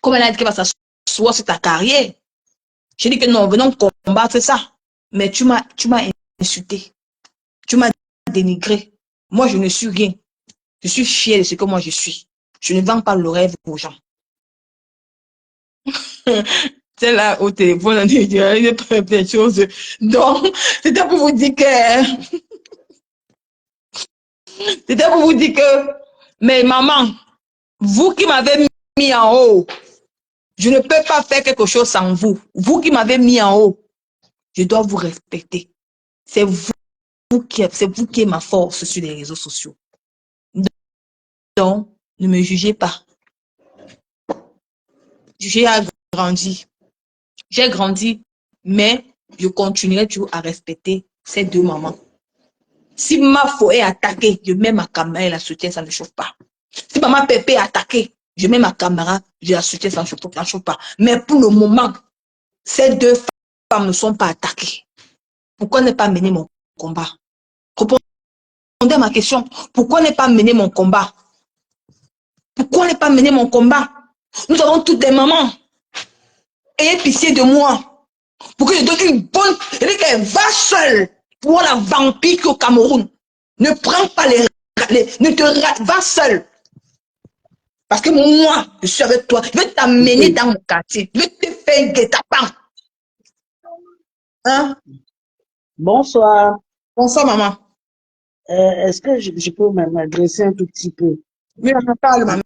Speaker 1: Comme elle a dit qu'elle va s'asseoir sur ta carrière. J'ai dit que non, venons combattre ça. Mais tu m'as insulté. Tu m'as dénigré. Moi, je ne suis rien. Je suis fière de ce que moi je suis. Je ne vends pas le rêve aux gens. C'est là au téléphone, on dit plein de choses. Donc, c'était pour vous dire que... C'était pour vous dire que... Mais maman, vous qui m'avez mis en haut, je ne peux pas faire quelque chose sans vous. Vous qui m'avez mis en haut, je dois vous respecter. C'est vous qui êtes ma force sur les réseaux sociaux. Donc, ne me jugez pas. J'ai grandi. J'ai grandi, mais je continuerai toujours à respecter ces deux mamans. Si ma faux est attaquée, je mets ma caméra et la soutiens, ça ne chauffe pas. Si maman Pépé est attaquée, je mets ma caméra, je la soutiens, ça ne chauffe pas. Mais pour le moment, ces deux femmes ne sont pas attaquées. Pourquoi ne pas mener mon combat? Répondez à ma question. Pourquoi ne pas mener mon combat? Pourquoi ne pas mener mon combat? Nous avons toutes des mamans. Ayez pitié de moi. Pour que je donne une bonne... Elle dit qu'elle va seule. Voilà, vampire qui est au Cameroun. Ne prends pas ne te va seul. Parce que moi, je suis avec toi. Je vais t'amener dans mon quartier. Je vais te faire un guet-apens. Hein?
Speaker 6: Bonsoir.
Speaker 1: Bonsoir, maman.
Speaker 6: Est-ce que je peux m'adresser un tout petit peu?
Speaker 1: Oui, on parle, maman.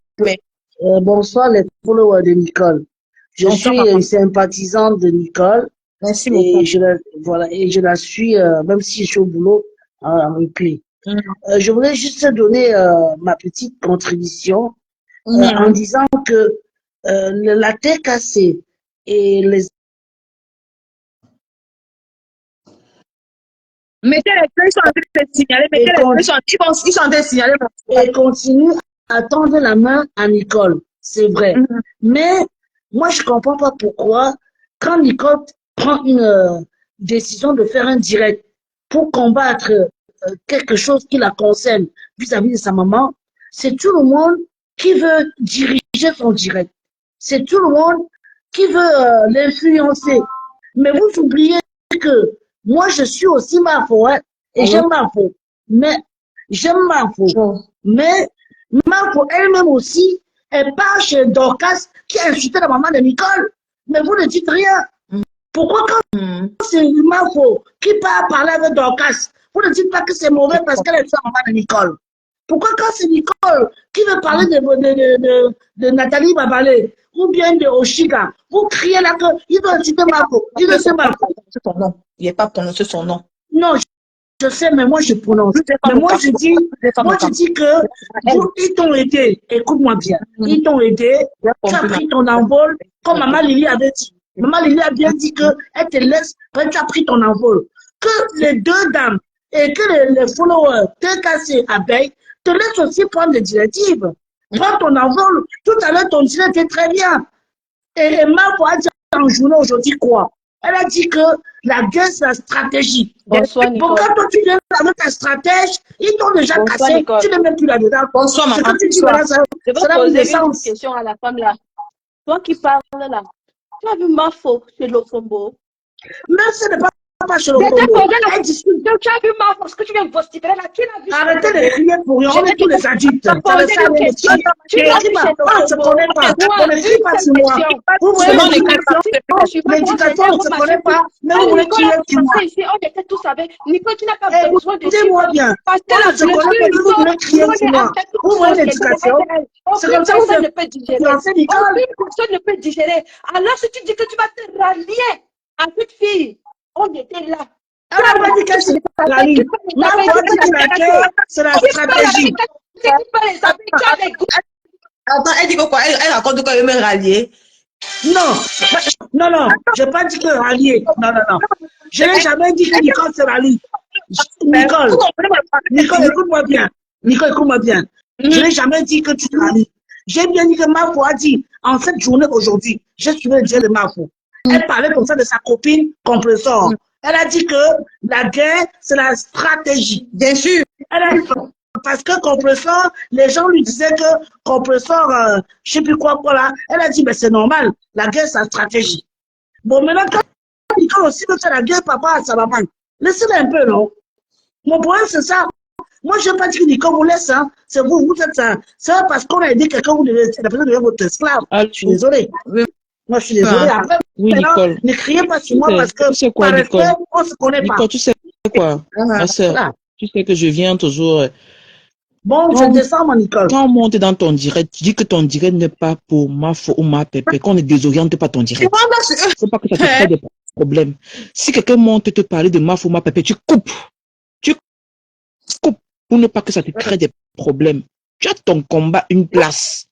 Speaker 6: Bonsoir les followers de Nicole. Je
Speaker 1: Bonsoir,
Speaker 6: suis
Speaker 1: maman.
Speaker 6: sympathisante de Nicole.
Speaker 1: Merci
Speaker 6: Et
Speaker 1: beaucoup.
Speaker 6: je la suis, même si je suis au boulot, en replay. Je voulais juste donner ma petite contribution en disant que la TKC et les...
Speaker 1: Mettez les clés, ils sont en train de signaler. Mettez les clés, ils sont en train de signaler.
Speaker 6: Et continue à tendre la main à Nicole, c'est vrai. Mais moi, je comprends pas pourquoi, quand Nicole prend une décision de faire un direct pour combattre quelque chose qui la concerne vis-à-vis de sa maman, c'est tout le monde qui veut diriger son direct. C'est tout le monde qui veut l'influencer. Mais vous oubliez que moi, je suis aussi Mafo, hein, et j'aime Mafo. Mais j'aime Mafo. Mais Mafo elle-même aussi, elle part chez Dorcas qui a insulté la maman de Nicole. Mais vous ne dites rien. Pourquoi quand c'est Mafo qui part parler avec Dorcas, vous ne dites pas que c'est mauvais parce qu'elle est la maman de Nicole? Pourquoi quand c'est Nicole qui veut parler de Nathalie Babalé ou bien de Oshiga, vous criez là qu'il doit citer Mafo, il doit citer Mafo.
Speaker 1: Il n'est pas prononcé son nom.
Speaker 6: Non, je sais, mais moi je prononce. Mais moi je dis que ils t'ont aidé, écoute-moi bien, ils t'ont aidé, tu as pris ton envol, comme Maman Lily avait dit. Maman Lily a bien dit qu'elle te laisse, quand tu as pris ton envol. Que les deux dames et que les followers, TKC, Abeille, te laissent aussi prendre des directives. Prends ton envol. Tout à l'heure, ton direct était très bien. Et Mafo a dit en journée aujourd'hui quoi? Elle a dit que la guerre, c'est la stratégie.
Speaker 7: Bonsoir, Nicole.
Speaker 6: Pourquoi toi, tu viens avec ta stratège, ils t'ont déjà cassé,
Speaker 7: Nicole.
Speaker 6: tu n'es même plus là-dedans.
Speaker 1: Bonsoir, maman.
Speaker 6: Ce que tu dis là, ça
Speaker 7: Je vais poser une question à la femme là. Toi qui parles là, tu as vu Mafo chez Lofombo?
Speaker 6: Même si ce n'est pas chez le
Speaker 7: J'étais
Speaker 6: Congo.
Speaker 7: posé la question. Tu as vu Mafo, ce que tu viens de vociférer là, qui l'a vu?
Speaker 6: Arrêtez de crier pour rien, on est tous les adultes.
Speaker 7: Tu as posé une question. Tu l'as vu chez
Speaker 6: on ne se connaît pas. On ne crie pas sur moi. Vous vous
Speaker 7: demandez
Speaker 6: l'éducation, on ne se connaît pas. Mais vous voulez crier sur moi.
Speaker 7: Ici, on était tous avec. Nicole, tu n'as pas besoin de dire.
Speaker 6: Écoutez-moi bien. On ne se connaît pas, vous voulez crier sur moi. Vous voulez l'éducation. C'est comme ça que vous
Speaker 7: ne peut digérer.
Speaker 6: Nicole.
Speaker 7: Personne ne peut digérer. Alors, si tu dis que tu vas te rallier à cette fille, on était là.
Speaker 6: Elle n'a pas dit qu'elle se rallie. Ma foi dit que la guerre, c'est la stratégie.
Speaker 1: Attends, elle dit quoi? Elle raconte qu'elle veut me rallier.
Speaker 6: Non, non, je n'ai pas dit que rallier. Non. Je n'ai jamais dit que Nicole se rallie. Nicole, écoute-moi bien. Je n'ai jamais dit que tu te rallies. J'ai bien dit que Mafo a dit, en cette journée aujourd'hui, j'ai suivi le dieu de Mafo. Elle parlait comme ça de sa copine Compressor. Elle a dit que la guerre, c'est la stratégie.
Speaker 1: Bien sûr.
Speaker 6: Elle a dit parce que Compressor, les gens lui disaient que Compressor, je sais plus quoi là. Elle a dit, mais c'est normal, la guerre, c'est la stratégie. Bon, maintenant, quand Nicole aussi veut faire la guerre, papa à sa maman, laissez-la un peu, non? Mon problème, c'est ça. Moi, je n'ai pas dit que Nicole vous laisse, hein. C'est vous êtes ça. C'est parce qu'on a aidé quelqu'un, vous devez, la personne devient votre esclave. Je suis désolé. Moi, je suis désolée. Après,
Speaker 5: oui, Nicole.
Speaker 6: Ne criez pas sur moi parce que
Speaker 5: tu sais quoi,
Speaker 6: par
Speaker 5: Nicole?
Speaker 6: respect, on ne se connaît pas.
Speaker 5: Nicole, tu sais quoi, ma soeur, tu sais que je viens toujours.
Speaker 6: Bon, je descends, mon Nicole.
Speaker 5: Quand on monte dans ton direct, tu dis que ton direct n'est pas pour Mafo ou ma pépé, qu'on ne désoriente pas ton direct. C'est pas que ça te crée des problèmes. Si quelqu'un monte te parler de Mafo ou ma pépé, tu coupes. Tu coupes pour ne pas que ça te crée des problèmes. Tu as ton combat une place.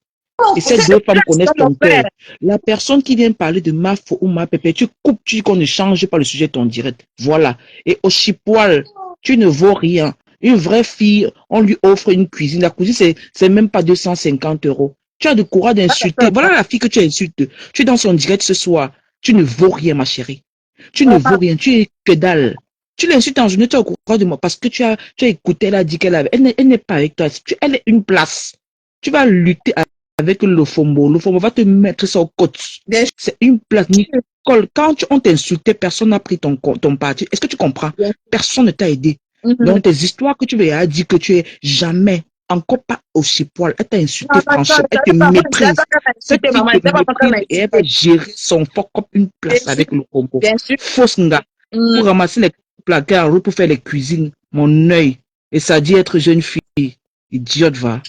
Speaker 5: Et ces deux femmes connaissent ton cœur. La personne qui vient parler de Mafo ou ma pépé, tu coupes, tu dis qu'on ne change pas le sujet de ton direct. Voilà. Et au chipoil, tu ne vaux rien. Une vraie fille, on lui offre une cuisine. La cuisine, c'est même pas 250 €. Tu as le courage d'insulter. Voilà la fille que tu insultes. Tu es dans son direct ce soir. Tu ne vaux rien, ma chérie. Tu ne vaux rien. Tu es que dalle. Tu l'insultes en journée, tu as le courage de moi. Parce que tu as écouté, elle a dit qu'elle avait. Elle n'est pas avec toi. Elle est une place. Tu vas lutter avec Lofombo. Lofombo va te mettre ça au côté. C'est une place. Nicole, quand on t'insultait, personne n'a pris ton parti. Est-ce que tu comprends? Personne ne t'a aidé. Donc, tes histoires que tu lui as dit que tu es jamais, encore pas aussi poil. Elle t'a insulté, franchement. Elle te méprise. Cette fille te méprise et elle va gérer son fuck comme une place avec Lofombo. Fausse nga. Pour ramasser les placards, pour faire les cuisines. Mon œil. Et ça dit être jeune fille. Idiote, va.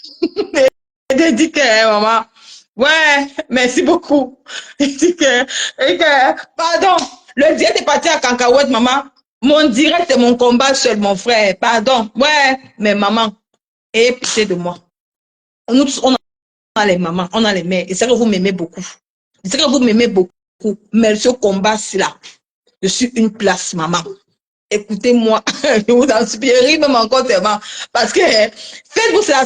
Speaker 8: Elle dit que, maman, ouais, merci beaucoup. Elle dit que, pardon, le direct est parti à cacahuète, maman. Mon direct est mon combat seul, mon frère. Pardon, ouais, mais maman, ayez pitié de moi. Nous tous, on a les mamans, on a les mères. Et c'est que vous m'aimez beaucoup. C'est que vous m'aimez beaucoup. Mais ce combat-ci là, je suis une place, maman. Écoutez-moi, je vous en supplie, même encore tellement. Parce que, faites-vous cela